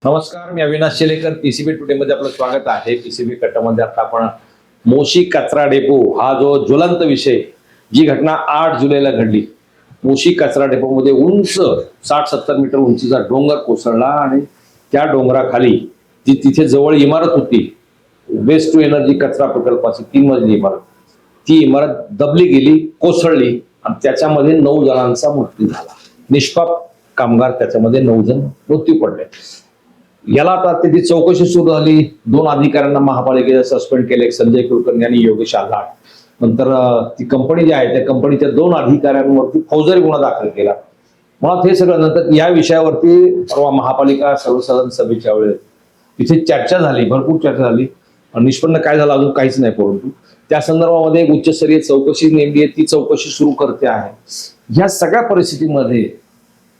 नमस्कार, मी Avinash Shelekar. PCB today मध्ये आपलं स्वागत आहे. पीसीबी कट्टामध्ये आता आपण मोशी कचरा डेपो हा जो ज्वलंत विषय, जी घटना 8 जुलैला घडली. मोशी कचरा डेपो मध्ये उंच 60-70 मीटर उंचीचा डोंगर कोसळला आणि त्या डोंगराखाली जी तिथे जवळ इमारत होती, वेस्ट टू एनर्जी कचरा प्रकल्पाची 3 मजली इमारत, ती इमारत दबली गेली, कोसळली आणि त्याच्यामध्ये 9 जणांचा मृत्यू झाला. निष्पाप कामगार, त्याच्यामध्ये 9 जण मृत्यू पडले. याला आता त्याची चौकशी सुरू झाली. 2 अधिकाऱ्यांना महापालिकेने सस्पेंड केले, संजय कुलकर्णी आणि योगेश आल्हाट. नंतर ती कंपनी जी आहे त्या कंपनीच्या 2 अधिकाऱ्यांवरती फौजदारी गुन्हा दाखल केला. मुळात हे सगळं नंतर या विषयावरती परवा महापालिका सर्वसाधारण सभेच्या वेळेस तिथे चर्चा झाली, भरपूर चर्चा झाली. निष्पन्न काय झालं अजून काहीच नाही, परंतु त्या संदर्भामध्ये एक उच्चस्तरीय चौकशी नेमली आहे, ती चौकशी सुरू करते आहे. या सगळ्या परिस्थितीमध्ये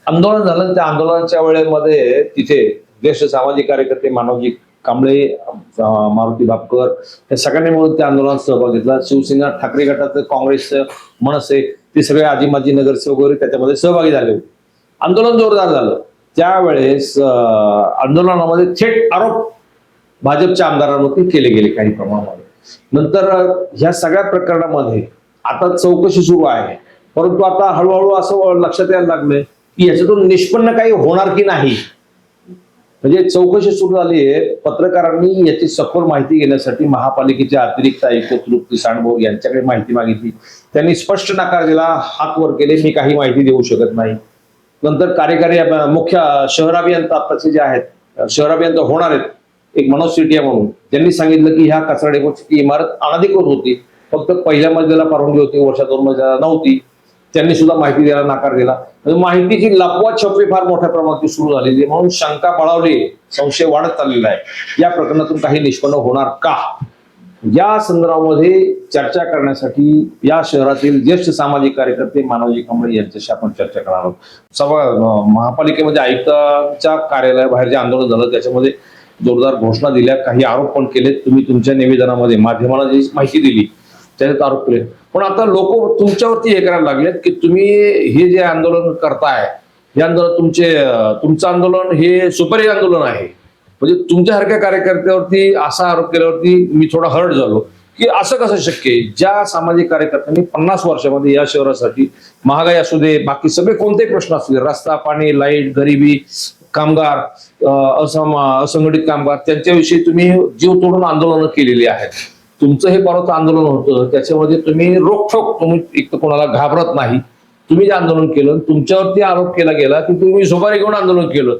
आंदोलन झालं. त्या आंदोलनाच्या वेळेमध्ये तिथे ज्येष्ठ सामाजिक कार्यकर्ते मानवजी कांबळे, मारुती बापकर या सगळ्यांनी मिळून त्या आंदोलनात सहभाग घेतला. शिवसेना, ठाकरे गटाचं, काँग्रेसचं, मनसे, ते सगळे आजी-माजी नगरसेवक वगैरे त्याच्यामध्ये सहभागी झाले होते. आंदोलन जोरदार झालं. त्यावेळेस आंदोलनामध्ये थेट आरोप भाजपच्या आमदारांवरती केले गेले काही प्रमाणामध्ये. नंतर ह्या सगळ्या प्रकरणामध्ये आता चौकशी सुरू आहे, परंतु आता हळूहळू असं लक्षात यायला लागलंय की याच्यातून निष्पन्न काही होणार की नाही. म्हणजे चौकशी सुरू झाली आहे. पत्रकारांनी याची सखोल माहिती घेण्यासाठी महापालिकेचे अतिरिक्त आयुक्त तृप्ती सांडभोग यांच्याकडे माहिती मागितली. त्यांनी स्पष्ट नकार दिला, हात वर केले, मी काही माहिती देऊ शकत नाही. नंतर कार्यकारी मुख्य शहर अभियंता आताचे जे आहेत, शहर अभियंता होणार आहेत, एक मनोज सिटिया म्हणून, त्यांनी सांगितलं की ह्या कचरा डेपोची इमारत अनधिकृत होती, फक्त पहिल्या मजल्याला परवानगी होती, वर्षा 2 मजल्याला नव्हती. त्यांनी सुद्धा माहिती द्यायला नकार दिला. माहितीची लपवा छपवी फार मोठ्या प्रमाणात सुरू झालेली, म्हणून शंका बळावली, संशय वाढत चाललेला आहे. या प्रकरणातून काही निष्पन्न होणार का, या संदर्भामध्ये चर्चा करण्यासाठी या शहरातील ज्येष्ठ सामाजिक कार्यकर्ते मानवजी कांबळे यांच्याशी आपण चर्चा करणार आहोत. महापालिकेमध्ये आयुक्तांच्या कार्यालयाबाहेर जे आंदोलन झालं त्याच्यामध्ये जोरदार घोषणा दिल्या, काही आरोप पण केले. तुम्ही तुमच्या निवेदनामध्ये माध्यमाला जी माहिती दिली त्याच्यात आरोप केले. पण आता लोक तुमच्यावरती हे करायला लागलेत की तुम्ही हे जे आंदोलन करताय, हे आंदोलन तुमचं आंदोलन हे सुपारी आंदोलन आहे. म्हणजे तुमच्यासारख्या कार्यकर्त्यावरती असा आरोप केल्यावरती मी थोडा हर्ट झालो की असं कसं शक्य आहे. ज्या सामाजिक कार्यकर्त्यांनी 50 वर्षामध्ये या शहरासाठी, महागाई असू दे, बाकी सगळे कोणतेही प्रश्न असू दे, रस्ता, पाणी, लाईट, गरिबी, कामगार, असंघटित कामगार, त्यांच्याविषयी तुम्ही जीव तोडून आंदोलनं केलेली आहेत. तुमचं हे परत आंदोलन होतं, त्याच्यामध्ये तुम्ही रोखोक, तुम्ही एक तर कोणाला घाबरत नाही. तुम्ही जे आंदोलन केलं, तुमच्यावरती आरोप केला गेला की तुम्ही सुपारी घेऊन आंदोलन केलं.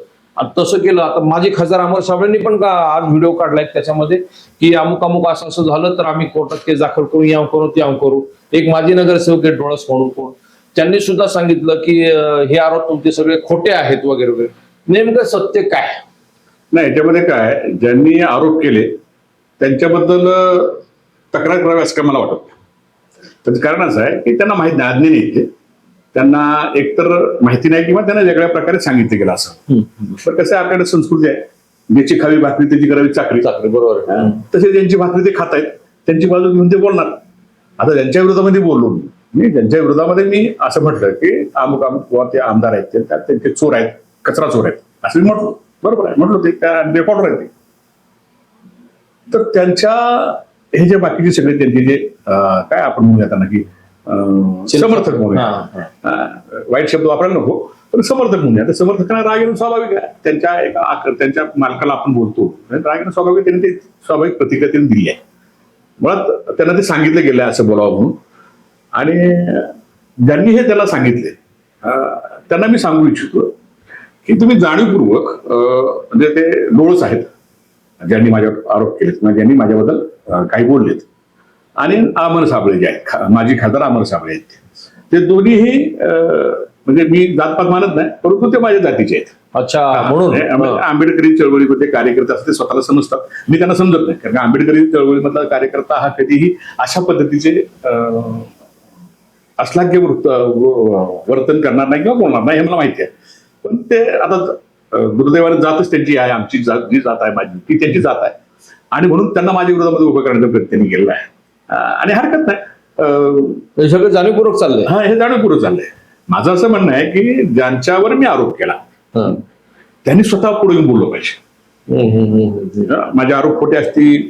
तसं केलं. आता माझे खासदार अमर साबळेंनी पण आज व्हिडिओ काढलाय त्याच्यामध्ये की अमुक अमुक असं असं झालं तर आम्ही कोर्टात केस दाखल करू, या करू, त्या करू. एक माजी नगरसेवक आहे डोळस म्हणून कोण, त्यांनी सुद्धा सांगितलं की हे आरोप तुमचे सगळे खोटे आहेत वगैरे वगैरे. नेमकं सत्य काय? नाही, याच्यामध्ये काय, ज्यांनी आरोप केले त्यांच्याबद्दल तक्रार करावी असं काय मला वाटत नाही. त्याचं कारण असं आहे की त्यांना माहिती नाही, अज्ञानी येते, त्यांना एकतर माहिती नाही किंवा त्यांना वेगळ्या प्रकारे सांगितलं गेलं असं. पण कसं आहे, आपल्याकडे संस्कृती आहे, ज्याची खावी भाकरी त्याची करावी चाकरी. बरोबर आहे. तसे ज्यांची भाकरी ते खात आहेत त्यांची बाजू घेऊन ते बोलणार. आता ज्यांच्या विरोधामध्ये बोललो मी, ज्यांच्या विरोधामध्ये मी असं म्हटलं की अमुक अमुक ते आमदार आहेत, त्यांचे चोर आहेत, कचरा चोर आहेत, असं म्हटलं. बरोबर आहे, म्हटलं ते त्या रेकॉर्डर आहेत. तर त्यांच्या हे जे बाकीचे सगळे त्यांचे जे काय आपण म्हणूया त्यांना की समर्थक म्हणूया, वाईट शब्द वापरायला नको, पण समर्थक म्हणूया. तर समर्थकांना राग येणं स्वाभाविक आहे. त्यांच्या मालकाला आपण बोलतो, राग येणं स्वाभाविक, त्यांनी ते स्वाभाविक प्रतिक्रिया त्यांनी दिली आहे. मुळात त्यांना ते सांगितलं गेलं असं बोलावं म्हणून. आणि ज्यांनी हे त्याला सांगितले त्यांना मी सांगू इच्छितो की तुम्ही जाणीवपूर्वक, म्हणजे ते लोळस आहेत ज्यांनी माझ्यावर आरोप केलेत किंवा ज्यांनी माझ्याबद्दल काही बोललेत, आणि अमर साबळे जे आहेत, माजी खासदार अमर साबळे आहेत, ते दोन्हीही म्हणजे मी जातपात मानत नाही, परंतु ते माझ्या जातीचे आहेत. अच्छा, म्हणून आंबेडकरी चळवळीमध्ये कार्यकर्ते असं ते स्वतःला समजतात. मी त्यांना समजत नाही, कारण आंबेडकरी चळवळीमधला कार्यकर्ता हा कधीही अशा पद्धतीचे अश्लाघ्य वर्तन करणार नाही किंवा बोलणार नाही, हे मला माहिती आहे. पण ते आता दुर्दैवाने जातच त्यांची आहे, आमची जात जी जात आहे माझी, ती त्यांची जात आहे, आणि म्हणून त्यांना माझ्या विरोधामध्ये उभं करण्याचा प्रयत्न त्यांनी केलेला आहे. आणि हरकत नाही, सगळं जाणीवपूर्वक चाललंय. हा, हे जाणीवपूर्वक चाललंय. माझं असं म्हणणं आहे की ज्यांच्यावर मी आरोप केला त्यांनी स्वतः पुढे येऊन बोललं पाहिजे. माझे आरोप खोटे असतील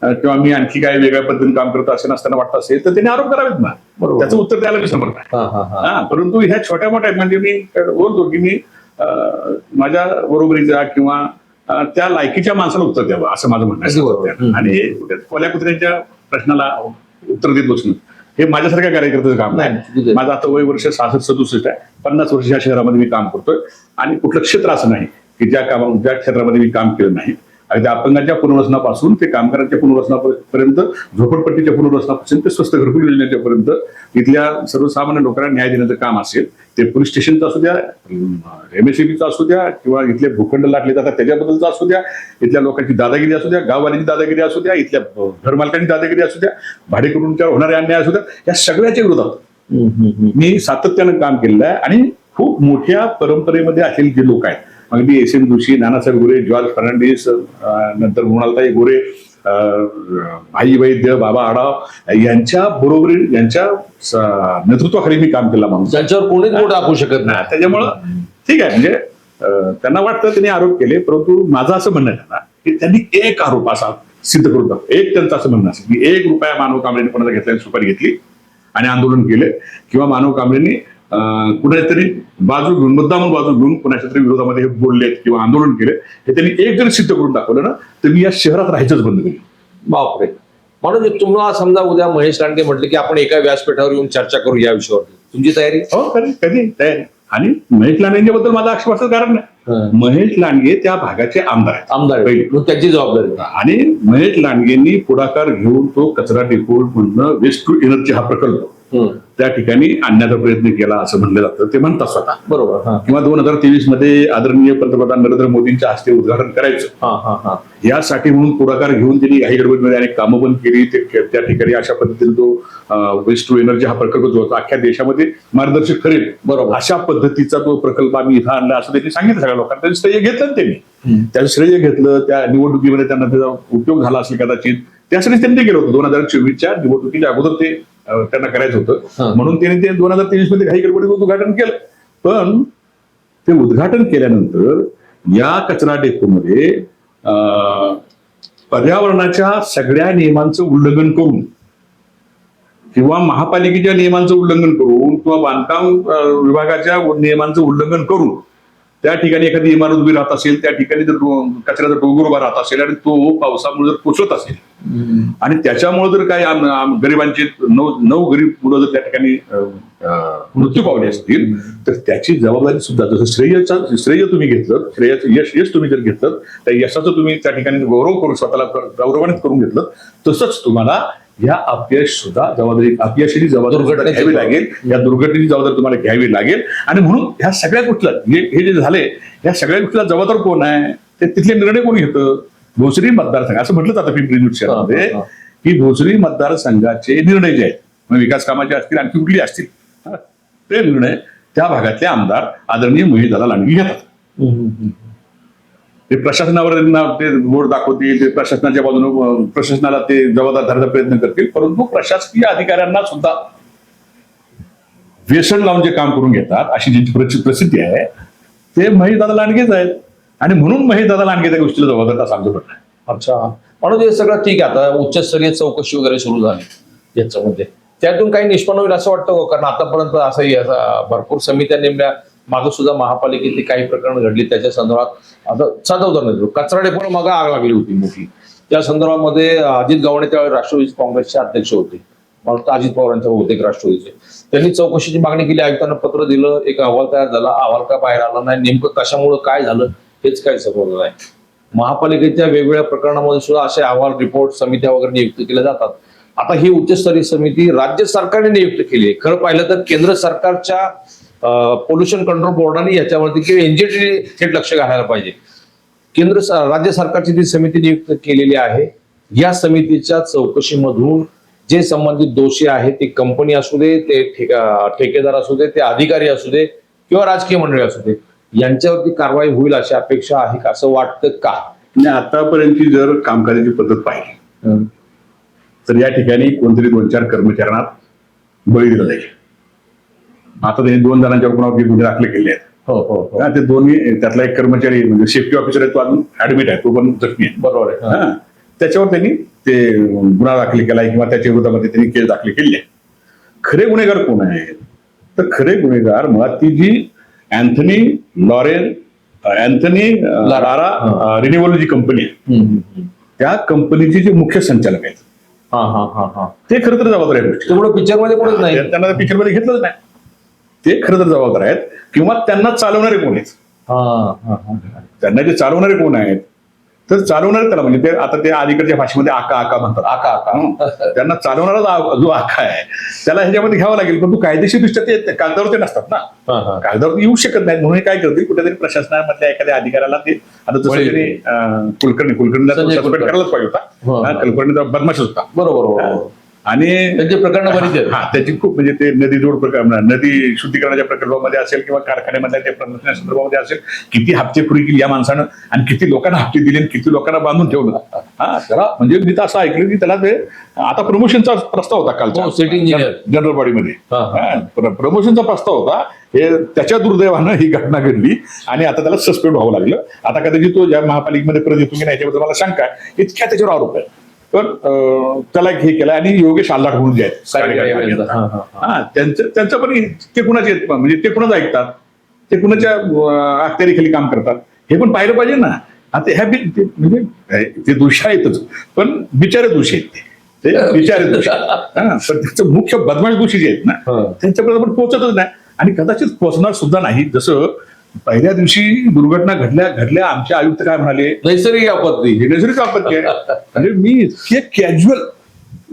किंवा मी आणखी काय वेगळ्या पद्धतीने काम करत असेल असताना वाटत असेल तर त्यांनी आरोप करावेत ना. बरोबर. त्याचं उत्तर द्यायला मी समर्थ आहे. परंतु ह्या छोट्या मोठ्या म्हणजे मी बोलतो की मी माझ्या बरोबरीचा किंवा त्या लायकीच्या माणसाला उत्तर द्यावं असं माझं म्हणणं आहे. आणि कोल्या कुत्र्यांच्या प्रश्नाला उत्तर देत बसणं हे माझ्यासारख्या कार्यकर्त्याचं काम नाही. माझं आता वय वर्ष 66-67 आहे. 50 वर्ष या शहरामध्ये मी काम करतोय आणि कुठलं क्षेत्र असं नाही की ज्या क्षेत्रामध्ये मी काम केलं नाही. अगदी अपंगांच्या पुनर्वसनापासून ते कामगारांच्या पुनर्वसनापर्यंत, झोपडपट्टीच्या पुनर्वसनापासून ते स्वस्त घरकुल योजनेच्या पर्यंत इथल्या सर्वसामान्य लोकांना न्याय देण्याचं काम असेल ते पोलीस स्टेशनचं असू द्या, MSEBचं असू द्या किंवा इथले भूखंड लाटले जातात त्याच्याबद्दलचं असू द्या, इथल्या लोकांची दादागिरी असू द्या, गाववाल्यांची दादागिरी असू द्या, इथल्या घरमालकांची दादागिरी असू द्या, भाडेकरूंच्यावर होणारे अन्याय असू द्या, या सगळ्याच्या विरोधात मी सातत्यानं काम केलेलं आहे. आणि खूप मोठ्या परंपरेमध्ये असलेले जे लोक आहेत, अगदी SM जोशी, नानासाहेब गोरे, जॉर्ज फर्नांडिस, नंतर मृणालताई गोरे, भाई वैद्य, बाबा आढाव यांच्या बरोबरी यांच्या नेतृत्वाखाली मी काम केलं माणूस. त्यांच्यावर कोणीच बोट दाखवू शकत नाही. त्याच्यामुळं ठीक आहे. म्हणजे त्यांना वाटतं त्यांनी आरोप केले, परंतु माझं असं म्हणणं आहे ना की त्यांनी एक आरोप असा सिद्ध करून टाकतो. एक त्यांचं असं म्हणणं असेल की 1 रुपया मानव कांबळेने कोणाला घेतल्याने सुपारी घेतली आणि आंदोलन केले किंवा मानव कांबळेने कुणातरी बाजू घेऊन, मुद्दामून बाजू घेऊन कुणाच्या तरी विरोधामध्ये हे बोललेत किंवा आंदोलन केले, हे त्यांनी एक जरी सिद्ध करून दाखवलं ना तर मी या शहरात राहायचंच बंद केलं. बापरे. म्हणून तुम्हाला समजा उद्या महेश लांडगे म्हटले की आपण एका व्यासपीठावर येऊन चर्चा करू या विषयावर, तुमची तयारी? हो, कधी तयारी. आणि महेश लांडगेबद्दल माझं आक्षेपाचं कारण नाही. महेश लांडगे त्या भागाचे आमदार आहेत. आमदार त्याची जबाबदारी. आणि महेश लांडगेंनी पुढाकार घेऊन तो कचरा डेपो म्हणणं वेस्ट टू एनर्जी हा प्रकल्प त्या ठिकाणी आणण्याचा प्रयत्न केला असं म्हणलं जातं. ते म्हणतात स्वतः. बरोबर. किंवा 2023 मध्ये आदरणीय पंतप्रधान नरेंद्र मोदींच्या हस्ते उद्घाटन करायचं यासाठी म्हणून पुढाकार घेऊन त्यांनी काही गडबडमध्ये अनेक कामं पण केली. त्या ठिकाणी अशा पद्धतीने तो वेस्ट टू एनर्जी हा प्रकल्प जो होता अख्ख्या देशामध्ये मार्गदर्शक ठरेल, बरोबर, अशा पद्धतीचा तो प्रकल्प आम्ही इथं आणला असं त्यांनी सांगितलं. सगळ्या लोकांना त्याचं श्रेय घेतलं त्यांनी. त्याचं श्रेय घेतलं. त्या निवडणुकीमध्ये त्यांना त्याचा उपयोग झाला असेल कदाचित. त्यासाठी त्यांनी केलं होतं. 2024च्या निवडणुकीच्या अगोदर ते त्यांना करायचं होतं म्हणून त्यांनी ते 2023 मध्ये काही गडबडीत उद्घाटन केलं. पण ते उद्घाटन केल्यानंतर या कचरा डेपोमध्ये पर्यावरणाच्या सगळ्या नियमांचं उल्लंघन करून किंवा महापालिकेच्या नियमांचं उल्लंघन करून किंवा बांधकाम विभागाच्या नियमांचं उल्लंघन करून त्या ठिकाणी एखादी इमारत उभी राहत असेल, त्या ठिकाणी जर कचऱ्याचा डोंगर उभा राहत असेल आणि तो पावसामुळे जर कोसळत असेल आणि त्याच्यामुळे जर काही गरिबांची 9 गरीब मुलं जर त्या ठिकाणी मृत्यू पावले असतील तर त्याची जबाबदारी सुद्धा, जसं श्रेय तुम्ही घेतलं, श्रेयाचं यश तुम्ही जर घेतलं, त्या यशाचं तुम्ही त्या ठिकाणी गौरव करून स्वतःला गौरवान्वित करून घेतलं, तसंच तुम्हाला या अपयश सुद्धा अपयशाची जबाबदारी घ्यावी लागेल. या दुर्घटनेची जबाबदारी तुम्हाला घ्यावी लागेल. आणि म्हणून ह्या सगळ्या गोष्टीला हे जे झाले या सगळ्या गोष्टीला जबाबदार कोण आहे, ते तिथले निर्णय कोण घेतं? भोसरी मतदारसंघ असं म्हटलं जातं पिंपरी चिंचवड शहरामध्ये की भोसरी मतदारसंघाचे निर्णय जे आहेत, मग विकास कामाचे असतील आणखी कुठली असतील, ते निर्णय त्या भागातले आमदार आदरणीय महेशदादा लांडगे घेतात. ते प्रशासनावर ते बोर्ड दाखवतील, ते प्रशासनाच्या बाजूने प्रशासनाला ते जबाबदार धरण्याचा प्रयत्न करतील, परंतु प्रशासकीय अधिकाऱ्यांना सुद्धा व्यसन लावून जे काम करून घेतात अशी ज्यांची प्रसिद्धी आहे ते महेशदादा लांडगेच आहेत. आणि म्हणून महेशदादा लांडगे त्या गोष्टीला जबाबदार असं आमचं म्हणणं आहे. अच्छा. म्हणून हे सगळं ठीक आहे. आता उच्चस्तरीय चौकशी वगैरे सुरू झाली याच्यामध्ये, त्यातून काही निष्पन्न होईल असं वाटतं? कारण आतापर्यंत असंही भरपूर समित्या नेमल्या, मागं सुद्धा महापालिकेतली काही प्रकरण घडली त्याच्या संदर्भात. आता साधं उदाहरण देतो, कचरा डेपोला मागं आग लागली होती मोठी, त्या संदर्भामध्ये अजित गव्हाणे त्यावेळी राष्ट्रवादी काँग्रेसचे अध्यक्ष होते, मला वाटतं अजित पवारांच्या बहुतेक राष्ट्रवादीचे, त्यांनी चौकशीची मागणी केली, आयुक्तांना पत्र दिलं, एक अहवाल तयार झाला, अहवाल का बाहेर आला नाही, नेमकं कशामुळे काय झालं हेच काही समजलं नाही. महापालिकेच्या वेगवेगळ्या प्रकरणामध्ये सुद्धा असे अहवाल, रिपोर्ट, समित्या वगैरे नियुक्त केल्या जातात. आता ही उच्चस्तरीय समिती राज्य सरकारने नियुक्त केली आहे. खरं पाहिलं तर केंद्र सरकारच्या पोल्युशन कंट्रोल बोर्डाने याच्यावरती किंवा NGT थेट लक्ष घालायला पाहिजे. राज्य सरकारची ती समिती नियुक्त केलेली आहे. या समितीच्या चौकशीमधून जे संबंधित दोषी आहेत, ती कंपनी असू दे, ते ठेकेदार असू दे, ते अधिकारी असू दे किंवा राजकीय मंडळी असू दे, यांच्यावरती कारवाई होईल अशी अपेक्षा आहे का, असं वाटतं का? आतापर्यंतची जर कामकाजाची पद्धत पाहिली तर या ठिकाणी कोणतरी 2-4 कर्मचाऱ्यांना बळी दिला जाईल. आता त्यांनी 2 जणांच्या गुन्ह्यावरती गुन्हे दाखल केले आहेत. हो हो हो. ते दोन्ही त्यातला एक कर्मचारी म्हणजे सेफ्टी ऑफिसर आहे, तो अजून ऍडमिट आहे, तो पण जखमी आहे. बरोबर आहे. हा. त्याच्यावर त्यांनी ते गुन्हा दाखल केलाय किंवा त्याच्या विरोधामध्ये त्यांनी केस दाखल केली आहे. खरे गुन्हेगार कोण आहेत? तर खरे गुन्हेगार मुळात ती जी अँथनी लारा रिन्युअल जी कंपनी आहे, त्या कंपनीचे जे मुख्य संचालक आहेत हा हा हा हा. ते खरं तर जबाबदार आहेत. त्यामुळे पिक्चर मध्ये कोणच नाही. त्यांना पिक्चर मध्ये घेतलंच नाही. ते खरं तर जबाबदार आहेत. किंवा त्यांना चालवणारे कोण आहेत, हा हा हा. त्यांना जे चालवणारे कोण आहेत, तर चालवणारे त्याला म्हणजे ते आता ते अलीकडच्या भाषेमध्ये आका आका म्हणतात. आका आका. त्यांना चालवणारा जो आका आहे त्याला ह्याच्यामध्ये घ्यावं लागेल, पण तू कायदेशीरदृष्ट्या ते कागदावरती नसतात ना, हा हा. कागदावरती येऊ शकत नाहीत. म्हणून हे काय करतील, कुठेतरी प्रशासनामधल्या एखाद्या अधिकाऱ्याला ते आता जसं वळील. त्यांनी कुलकर्णीला संजय सस्पेंड कुलकर्णी. करायलाच पाहिजे हो. होता. कुलकर्णीचा बदमाशच होता. बरोबर बरोबर. आणि त्यांची प्रकरणं बरीच आहेत. हा, त्याची खूप म्हणजे ते नदी जोड नदी शुद्धीकरणाच्या प्रकल्पामध्ये असेल किंवा कारखान्यामधल्या त्या प्रदूषणा संदर्भामध्ये असेल, किती हप्तेखोरी केली या माणसानं आणि किती लोकांना हप्ते दिले आणि किती लोकांना बांधून ठेवलं. हा, त्याला म्हणजे मी तर असं ऐकलं की त्याला ते आता प्रमोशनचा प्रस्ताव होता कालचा हो, सिटी इंजिनियर. जनरल बॉडीमध्ये. हा, प्रमोशनचा प्रस्ताव होता. हे त्याच्या दुर्दैवानं ही घटना घडली आणि आता त्याला सस्पेंड व्हावं लागलं. आता कदाचित तो ज्या महापालिकेमध्ये परत येतो की नाही याच्याबद्दल मला शंका आहे. इतक्या त्याच्यावर आरोप आहे. पण त्याला हे केलं आणि योगेश आल्हाट म्हणून जे आहेत हा, त्यांचं पण ते कुणाचे आहेत, म्हणजे ते कुणाच ऐकतात, ते कुणाच्या अखत्यारीखाली काम करतात हे पण पाहिलं पाहिजे ना. आता ह्या म्हणजे ते दोषी आहेतच, पण बिचारे दोषी आहेत ते बिचारे दोषी. पण त्याचं मुख्य बदमाश दोषी जे आहेत ना, त्यांच्यापर्यंत पण पोहोचतच नाही आणि कदाचित पोहोचणार सुद्धा नाही. जसं पहिल्या दिवशी दुर्घटना घडल्या आमचे आयुक्त काय म्हणाले, नैसर्गिक आपत्ती. ही नैसर्गिक आपत्ती आहे. म्हणजे मी इतके कॅज्युअल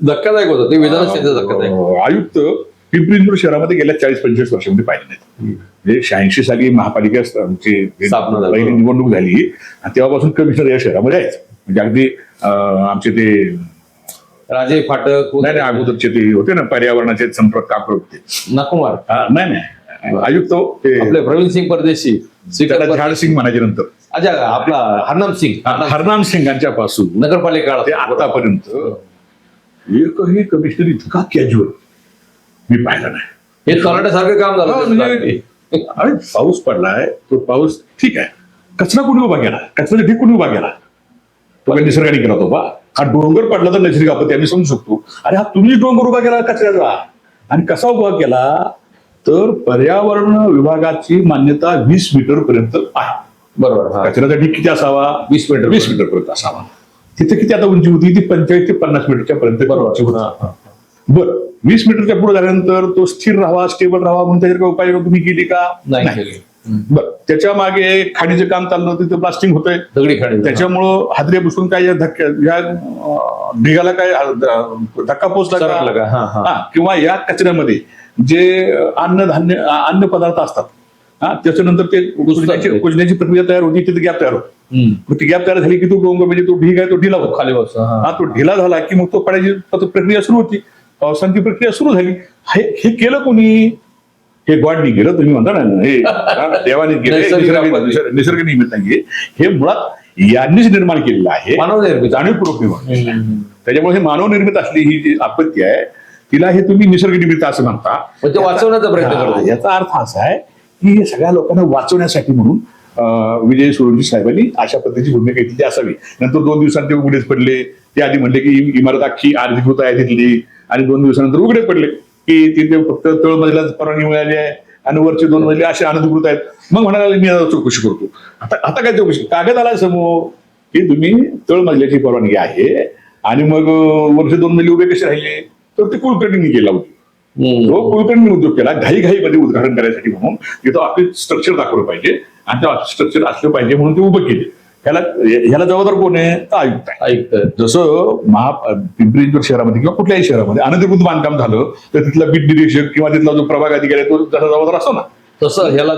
धक्कादायक होतं ते, वेदनास्थेचं धक्कादायक. आयुक्त पिंपरी चिंचवड शहरामध्ये गेल्या 40-45 वर्षामध्ये पाहिले नाहीत. म्हणजे 86 साली महापालिका स्थापना झाली. पहिली निवडणूक झाली आणि तेव्हापासून कमिशनर या शहरामध्ये आहेत. म्हणजे अगदी आमचे ते राजे फाटक नाही अगोदरचे ते होते ना पर्यावरणाचे संपर्क काम करत होते. नाकुमार. नाही आयुक्त ते आपले प्रवीण सिंग परदेशी, त्याला झाड सिंग म्हणायचे नंतर. अच्छा, आपला हरनाम सिंग. हरनाम सिंगांच्या पासून नगरपालिका ते आतापर्यंत एकही कमिशनर इतका कॅज्युअल मी पाहिला नाही. हे तलाट्यासारखं काम झालं. म्हणजे अरे पाऊस पडलाय, तो पाऊस ठीक आहे, कचरा कुणी उभा केला, कचऱ्याचा ढीग कुणी उभा केला, तो काही निसर्गाने केला तो बा. हा डोंगर पडला तर नैसर्गिक आपत्ती आम्ही समजू शकतो. अरे हा तुम्ही डोंगर उभा केला कचऱ्याचा, आणि कसा उभा केला तर पर्यावरण विभागाची मान्यता 20 मीटर पर्यंत आहे. बरोबर. कचऱ्याचा ढीग किती असावा? 20 मीटर. 20 मीटर पर्यंत असावा. तिथे किती आता उंची होती? ती 45 ते 50 मीटरच्या पर्यंत उंची होती. बरं, 20 मीटरच्या पुढे झाल्यानंतर तो स्थिर राहावा, स्टेबल राहावा म्हणून त्याच्यावर उपाययोजना तुम्ही केली का? नाही. बरं, त्याच्या मागे खाडीचं काम चाललं होतं, तिथं ब्लास्टिंग होतंय, दगडी खाडी. त्याच्यामुळं हादरे बसून काय या ढिगाला काय धक्का पोचला का? हा, किंवा या कचऱ्यामध्ये जे अन्न पदार्थ असतात, हा, त्याच्यानंतर ते कुजण्याची प्रक्रिया तयार होती, तिथे गॅप तयार होतो. ती गॅप तयार झाली की तो डोंगर म्हणजे तो ढीग आहे तो ढिला होतो खाली बस. हा, तो ढिला झाला की मग तो पडायची प्रक्रिया सुरू होती. पावसांची प्रक्रिया सुरू झाली. हे केलं कोणी? हे गॉडनी केलं. तुम्ही म्हणता ना हे देवाने केलं, निसर्ग निर्मित नाहीये. हे मुळात यांनीच निर्माण केलेलं आहे, मानवनिर्मित, जाणीवपूर्वक निर्माण. त्याच्यामुळे हे मानवनिर्मित असली ही जी आपत्ती आहे तिला हे तुम्ही निसर्ग निर्मित असं म्हणता. ते वाचवण्याचा प्रयत्न करतो. याचा अर्थ असा आहे की हे सगळ्या लोकांना वाचवण्यासाठी म्हणून विजय सोळंकी साहेबांनी अशा पद्धतीची भूमिका घेतली असावी. नंतर 2 दिवसांत ते उघडेच पडले. ते आधी म्हणले की इमारत अख्खी अनधिकृत आहे तिथली, आणि 2 दिवसानंतर उघडे पडले की तिथे फक्त तळमजल्याच परवानगी मिळाली आहे आणि वरचे 2 मजले असे अनधिकृत आहेत. मग म्हणाले मी आता चौकशी करतो. आता काय चौकशी? कागद आला समोर की तुम्ही तळमजल्याची परवानगी आहे आणि मग वरचे 2 मजले उभे कसे राहिले? तर ते कुलकर्णींनी केला होता. तो कुलकर्णी उद्योग केला घाईघाईमध्ये उद्घाटन करायसाठी म्हणून. तिथं आपले स्ट्रक्चर दाखवलं पाहिजे आणि ते स्ट्रक्चर असलं पाहिजे म्हणून ते उभं केले. ह्याला जबाबदार कोण आहे? तर आयुक्त आहे. जसं पिंपरी चिंचवड शहरामध्ये किंवा कुठल्याही शहरामध्ये अनधिकृत बांधकाम झालं तर तिथला बीट निरीक्षक किंवा तिथला जो प्रभाग अधिकारी आहे तो जसा जबाबदार असतो ना, तसं ह्याला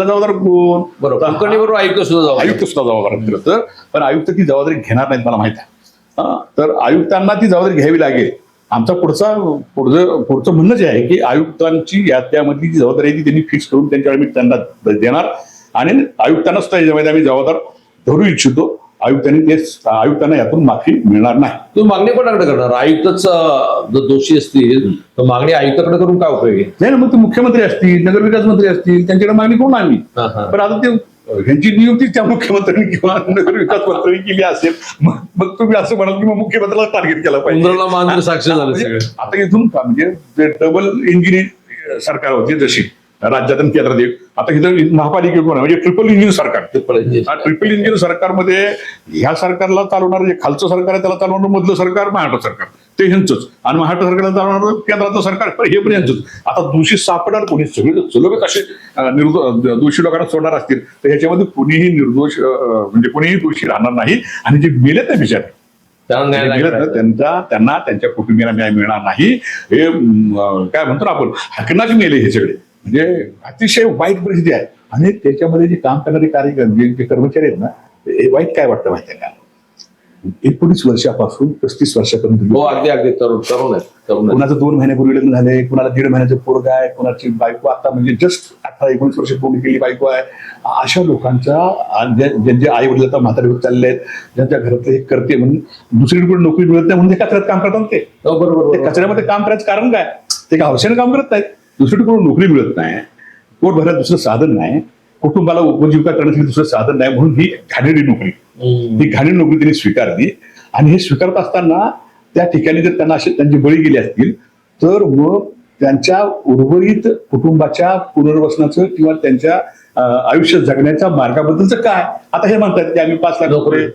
जबाबदार कोण? बरोबर. आयुक्त सुद्धा जबाबदार असतं. पण आयुक्त ती जबाबदारी घेणार नाहीत मला माहित आहे. तर आयुक्तांना ती जबाबदारी घ्यावी लागेल. आमचा पुढचं म्हणणं जे आहे की आयुक्तांची त्यामधली जी जबाबदारी आहे ती त्यांनी फिक्स करून त्यांच्या आम्ही त्यांना देणार आणि आयुक्तांना सुद्धा याच्यामध्ये आम्ही जबाबदार धरू इच्छितो. आयुक्तांनी आयुक्तांना यातून माफी मिळणार नाही. तुम्ही मागणी कोणाकडे करणार? आयुक्तच जर दोषी असतील तर मागणी आयुक्ताकडे करून काय उपयोग आहे? नाही ना, मग ते मुख्यमंत्री असतील, नगरविकास मंत्री असतील, त्यांच्याकडे मागणी करून आम्ही. हा, हा. पण आता ते ह्यांची नियुक्ती त्या मुख्यमंत्र्यांनी किंवा नगरविकास मंत्र्यांनी केली असेल, मग तुम्ही असं म्हणाल की मग मुख्यमंत्र्याला टार्गेट केला पाहिजे. उंदराला मांजर साक्ष झालं म्हणजे सगळं. आता इथून म्हणजे डबल इंजिन सरकार होती जशी राज्यात आणि केंद्रात एक, आता इथं महापालिकेकडून आहे, म्हणजे ट्रिपल इंजिन सरकार. ट्रिपल इंजिन सरकारमध्ये ह्या सरकारला चालवणार जे खालचं सरकार आहे त्याला चालवणार मधलं सरकार महाराष्ट्र सरकार, ते ह्यांचंच, आणि महाराष्ट्र सरकारला चालवणार केंद्राचं सरकार हे पण ह्यांचंच. आता दोषी सापडणार कोणी? सगळे सुलभ असे दोषी लोकांना सोडणार असतील तर ह्याच्यामध्ये कोणीही निर्दोष म्हणजे कोणीही दोषी राहणार नाही. आणि जे मेलेत ना बिचारे, त्यांना त्यांच्या कुटुंबियांना न्याय मिळणार नाही. हे काय म्हणतो ना आपण, हकनाच मेले हे सगळे. म्हणजे अतिशय वाईट परिस्थिती आहे. आणि त्याच्यामध्ये जे काम करणारे जे कर्मचारी आहेत ना, हे वाईट काय वाटतं माहिती आहे का? 19 वर्षापासून 35 वर्षापर्यंत हो, अगदी अगदी तरुण आहेत. कुणाचं 2 महिन्यापूर्वी लग्न झाले, कुणाला 1.5 महिन्याचं पोरग आहे, कुणाची बायको आता म्हणजे जस्ट 18-19 वर्ष पूर्ण केली बायको आहे. अशा लोकांचा ज्यांचे आई वडील आता म्हातारे होत चालले आहेत, ज्यांच्या घरातले हे करते म्हणून दुसरीकडे नोकरी मिळत नाही म्हणून ते कचऱ्यात काम करतात. ते बरोबर, कचऱ्यामध्ये काम करायचं कारण काय? ते का हौशेने काम करत नाहीत. दुसरीकडे नोकरी मिळत नाही, पोट भरायला दुसरं साधन नाही, कुटुंबाला उपजीविका करण्यासाठी दुसरं साधन नाही, म्हणून ही घाणेरडी नोकरी, ही घाणेरडी नोकरी त्यांनी स्वीकारली. आणि हे स्वीकारत असताना त्या ठिकाणी जर त्यांना असे त्यांचे बळी गेले असतील तर मग त्यांच्या उर्वरित कुटुंबाच्या पुनर्वसनाचं किंवा त्यांच्या आयुष्य जगण्याच्या मार्गाबद्दलचं काय? आता हे म्हणतात की आम्ही 5 लाख रुपये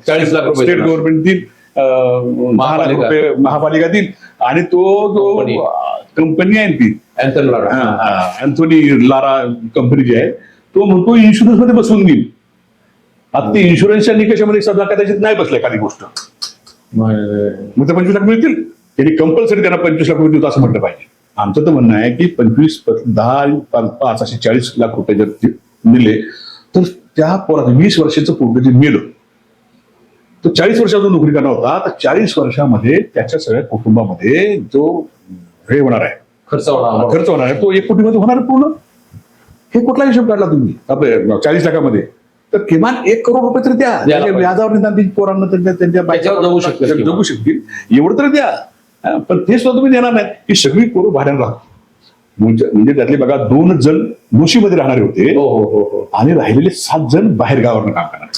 40 लाख रुपये स्टेट गव्हर्नमेंट देईल, 10 लाख रुपये महापालिका देईल, आणि तो जो कंपनी आहे ती अँथोनी लारा कंपनी जी आहे तो म्हणतो इन्शुरन्स मध्ये बसवून देईल. आता ते इन्शुरन्सच्या निकषामध्ये सध्या कदाचित नाही बसलं एखादी गोष्ट, मग ते 25 लाख मिळतील. त्यांनी कंपल्सरी त्यांना 25 लाख रुपये देतो असं म्हटलं पाहिजे. आमचं तर म्हणणं आहे की 25, 10, 5 असे 40 लाख रुपये जर दिले तर त्या पोरात 20 वर्षाचं पोरगं जे मेलं, तो 40 वर्षाचा नोकरी करणार होता, तर 40 वर्षामध्ये त्याच्या सगळ्या कुटुंबामध्ये जो हे होणार आहे, खर्च होणार आहे, तो 1 कोटीमध्ये होणार पूर्ण. हे कुठला हिशोब काढला तुम्ही आपल्या 40 लाखामध्ये? तर किमान 1 करोड रुपये तरी द्या, व्याजावर निदान पोरांना त्यांच्या जगू शकतील एवढं तरी द्या. पण ते सुद्धा तुम्ही देणार नाही. ही सगळी पोरं भाड्यानं राहतात. म्हणजे त्यातले बघा 2 जण दोषीमध्ये राहणारे होते आणि राहिलेले 7 जण बाहेर गावावर काम करणार,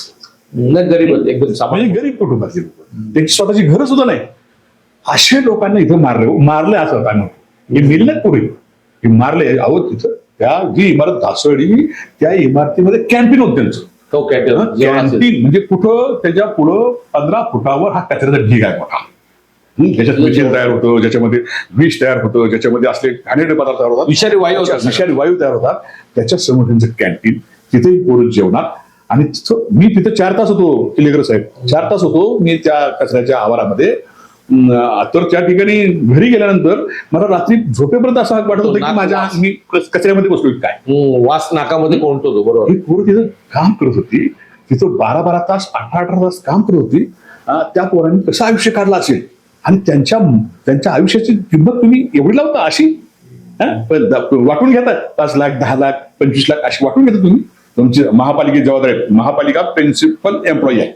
गरीब एकदम म्हणजे गरीब कुटुंबाचे लोक, त्यांची स्वतःची घरं सुद्धा नाही. अशा लोकांना इथं मारले असं काय म्हणतो, हे मेले नाहीत पुढे, हे मारले. अहो तिथं त्या जी इमारत ढासळली त्या इमारतीमध्ये कॅन्टीन होतं त्यांचं. कॅन्टीन म्हणजे कुठं त्याच्या पुढं 15 फुटावर हा कचऱ्याचा ढीग आहे मोठा. ज्याच्यात मिथेन तयार होतं, ज्याच्यामध्ये विष तयार होतं, ज्याच्यामध्ये असले घाणेरडे पदार्थ तयार होतात, विषारी वायू तयार होतात. त्याच्या समोर त्यांचं कॅन्टीन, तिथेही पोरं जेवणार. आणि मी तिथे 4 तास होतो, किलेकर साहेब 4 तास होतो मी त्या कचऱ्याच्या आवारामध्ये. तर त्या ठिकाणी घरी गेल्यानंतर मला रात्री झोपेपर्यंत असं वाटत होतं की मी कचऱ्यामध्ये बसलोय काय, वास नाकामध्ये कोणतो. बरोबर, ही पोरं तिथं काम करत होती, तिथं 12-12 तास 18-18 तास काम करत होती. त्या पोरांनी कसं आयुष्य काढलं असेल आणि त्यांच्या आयुष्याची किंमत तुम्ही एवढी लावता अशी वाटून घेतात. 5 लाख 10 लाख 25 लाख अशी वाटून घेता तुम्ही. तुमची महापालिकेची जबाबदारी आहे. महापालिका प्रिन्सिपल एम्प्लॉई आहे.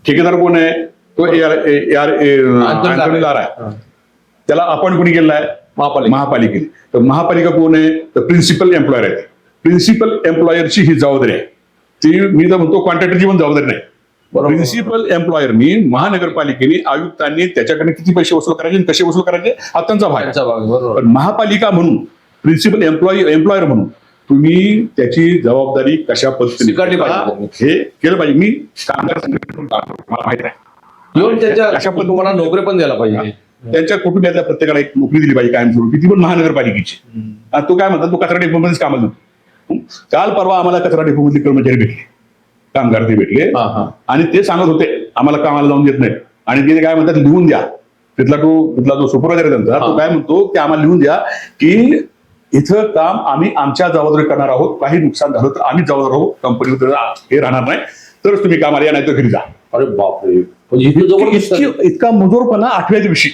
ठेकेदार कोण आहे? तो अँथोनी लारा आहे. त्याला अपॉइंट कोणी केलेला आहे? महापालिकेने. तर महापालिका कोण आहे? तर प्रिन्सिपल एम्प्लॉयर आहे. प्रिन्सिपल एम्प्लॉयरची ही जबाबदारी आहे. ती मी तर म्हणतो कॉन्ट्रॅक्टरची पण जबाबदारी नाही. प्रिन्सिपल एम्प्लॉयरनी महानगरपालिकेने आयुक्तांनी त्याच्याकडे किती पैसे वसूल करायचे आणि कसे वसूल करायचे हा त्यांचा भाग आहे. पण महापालिका म्हणून प्रिन्सिपल एम्प्लॉयर म्हणून तुम्ही त्याची जबाबदारी कशा पद्धतीने हे केलं पाहिजे. मी कामगार मला माहिती आहे अशा पद्धतीने नोकरी पण द्यायला पाहिजे. त्यांच्या कुटुंबातल्या प्रत्येकाला एक नोकरी दिली पाहिजे कायमस्वरूपी, ती पण महानगरपालिकेची. तो काय म्हणतात, तो कचरा डेपोमध्येच कामाला जातो. काल परवा आम्हाला कचरा डेपोमधले कर्मचारी भेटले, कामगार ते भेटले आणि ते सांगत होते आम्हाला कामाला जाऊन देत नाही. आणि ते काय म्हणतात, लिहून द्या. तिथला जो सुपरवायझर आहे त्यांचा, तो काय म्हणतो की आम्हाला लिहून द्या की इथं काम आम्ही आमच्या जबाबदारी करणार आहोत, काही नुकसान झालं तर आम्ही जबाबदार आहोत, कंपनीवर हे राहणार नाही, तरच तुम्ही कामाला या, नाही तर घरी जा. अरे बापरे, इतका मजूरपणा 8व्या दिवशी.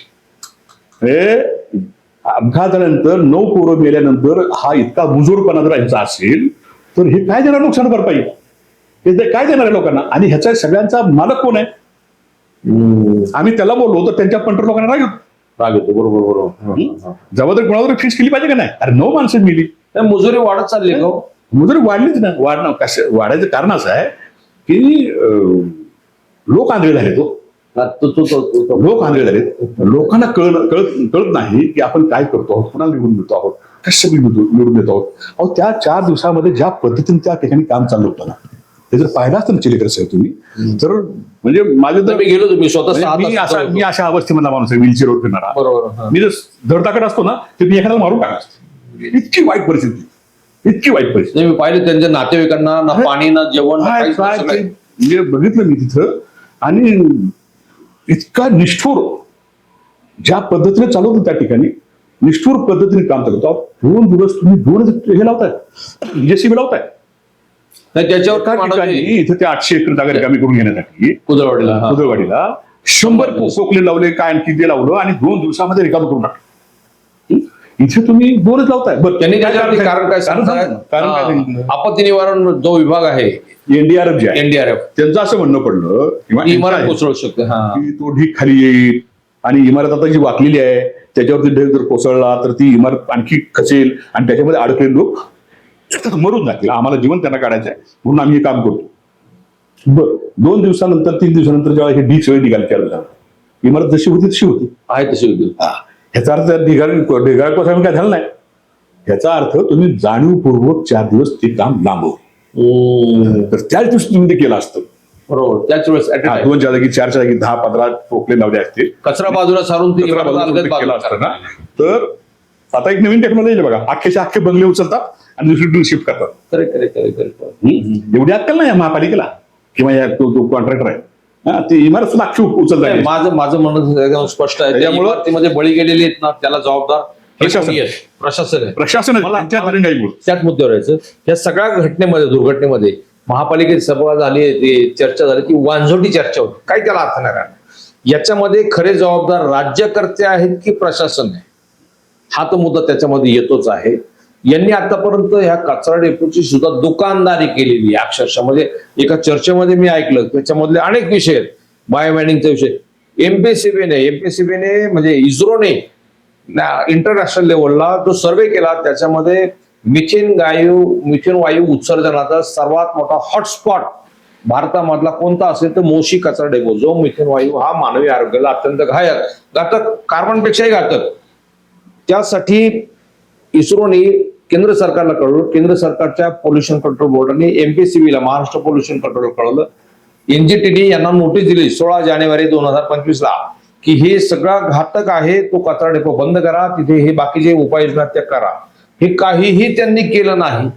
अपघात झाल्यानंतर 9 पोरं मेल्यानंतर हा इतका मुजोरपणा जर यांचा असेल तर हे काय देणार नुकसान भरपाई? काय देणार आहे लोकांना? आणि ह्याचा सगळ्यांचा मालक कोण आहे? आम्ही त्याला बोललो तर त्यांच्या पंटर लोकांना राग येतो. राग येतो. बरोबर बरोबर. जबाबदारी कोणावर फिक्स केली पाहिजे का नाही? अरे 9 माणसं मिली, नाही, मजुरी वाढत चालली का? मजुरी वाढलीच ना. वाढायचं कारण असं आहे की लोक आंधळे झाले. लोक आंधळे झालेत. लोकांना कळत नाही की आपण काय करतो आहोत, कुणाला निवडून देतो आहोत, कशासाठी निवडून देतो आहोत. अहो, त्या 4 दिवसामध्ये ज्या पद्धतीने त्या ठिकाणी काम चाललं होतं ना, ते जर पाहिलं असतं ना चिलेकर साहेब तुम्ही, तर म्हणजे माझं तर मी गेलो तुम्ही स्वतः मी अशा अवस्थेमधला माणूस आहे, व्हीलचेअरवर फिरणारा. बरोबर. मी जर धडधाकट असतो ना तर मी एखाद्याला मारून टाकला असतो. इतकी वाईट परिस्थिती. नाही, मी पाहिलं त्यांच्या नातेवाईकांना ना पाणी ना जेवण ना काहीच काय नसलं. ते म्हणजे बघितलं मी तिथं. आणि इतका निष्ठुर ज्या पद्धतीने चालवतो त्या ठिकाणी, निष्ठुर पद्धतीने काम चालवतो. 2 दिवस तुम्ही 2 हे लावताय, जेसीबी लावताय. नाही, त्याच्यावर त्या ठिकाणी इथं ते 800 एकर जागा रिकामी करून घेण्यासाठी कुदळवाडीला 100 पोकले लावले, काय आणखी ते लावलं आणि 2 दिवसामध्ये रिकामी करून टाकलं. इथे तुम्ही 2च लावताय. बरं, त्यांनी त्याच्यावरती कारण काय सांगितलं? कारण काय? आपत्ती निवारण जो विभाग आहे एनडीआरएफ जे आहे, एनडीआरएफ, त्यांचं असं म्हणणं पडलं किंवा इमारत कोसळू शकते की तो ढीग खाली येईल आणि इमारत आता जी वाकलेली आहे त्याच्यावरती ढीग जर कोसळला तर ती इमारत आणखी खचेल आणि त्याच्यामध्ये अडकलेले लोक मरून जातील. आम्हाला जीवन त्यांना काढायचं आहे म्हणून आम्ही हे काम करतो. बरं, 2 दिवसानंतर 3 दिवसानंतर जेव्हा हे ढीग सगळे निघाले, चालू झालं, इमारत जशी होती तशी होती. आहे तशी होती. ह्याचा अर्थ ढिगाळ कोसळून काय झालं नाही. ह्याचा अर्थ तुम्ही जाणीवपूर्वक 4 दिवस ते काम लांबवलं. तर त्याच दिवशी तुम्ही ते केलं असतं. बरोबर. त्याच वेळेस 2च्या जागी 4च्या जागी 10-15 पोकले लावले असतील, कचरा बाजूला सारून ती कचरा इमारत बाजूला अलगद केलं बाजूला असतं ना. तर आता एक नवीन टेक्नॉलॉजी आहे बघा, अख्खे बंगले उचलतात आणि दुसरीकडे शिफ्ट करतात. करेक्ट. एवढी अक्कल नाही या महापालिकेला किंवा या तो कॉन्ट्रॅक्टर आहे. ते इमारत अख्खी उचलतात. माझं म्हणणं एकदम स्पष्ट आहे. त्यामुळं- इमारतीमध्ये बळी गेलेली आहेत ना, त्याला जबाबदार हे प्रशासन. कोणी आहे? प्रशासन आहे. प्रशासन त्याच मुद्द्यावर यायचं. या सगळ्या घटनेमध्ये, दुर्घटनेमध्ये महापालिकेत सभा झाली, ती चर्चा झाली, ती वांझोटी चर्चा होती. काही त्याला अर्थ नाही राहणार. याच्यामध्ये खरे जबाबदार राज्यकर्ते आहेत की प्रशासन आहे, हा तो मुद्दा त्याच्यामध्ये येतोच आहे. यांनी आतापर्यंत ह्या कचरा डेपोची सुद्धा दुकानदारी केलेली आहे अक्षरशः. म्हणजे एका चर्चेमध्ये मी ऐकलं, त्याच्यामधले अनेक विषय आहेत. बायोमायनिंगचा विषय एमपीसीबीने म्हणजे इस्रोने इंटरनॅशनल लेवलला जो सर्वे केला, त्याच्यामध्ये मिथेन वायू उत्सर्जनाचा सर्वात मोठा हॉटस्पॉट भारतामधला कोणता असेल तर मोशी कचरा डेपो. जो मिथेन वायू हा मानवी आरोग्याला अत्यंत घातक, कार्बनपेक्षाही घातक. त्यासाठी इस्रोने केंद्र सरकारला कळवलं, केंद्र सरकारच्या पोल्युशन कंट्रोल बोर्डाने एमपीसीबीला, महाराष्ट्र पोल्युशन कंट्रोल कळवलं. एनजीटीने यांना नोटीस दिली 16 जानेवारी 2025 ला की हे सगळं घातक आहे, तो कचरा डेपो बंद करा, तिथे हे बाकीचे उपाययोजना त्या करा. हे काहीही त्यांनी केलं नाही.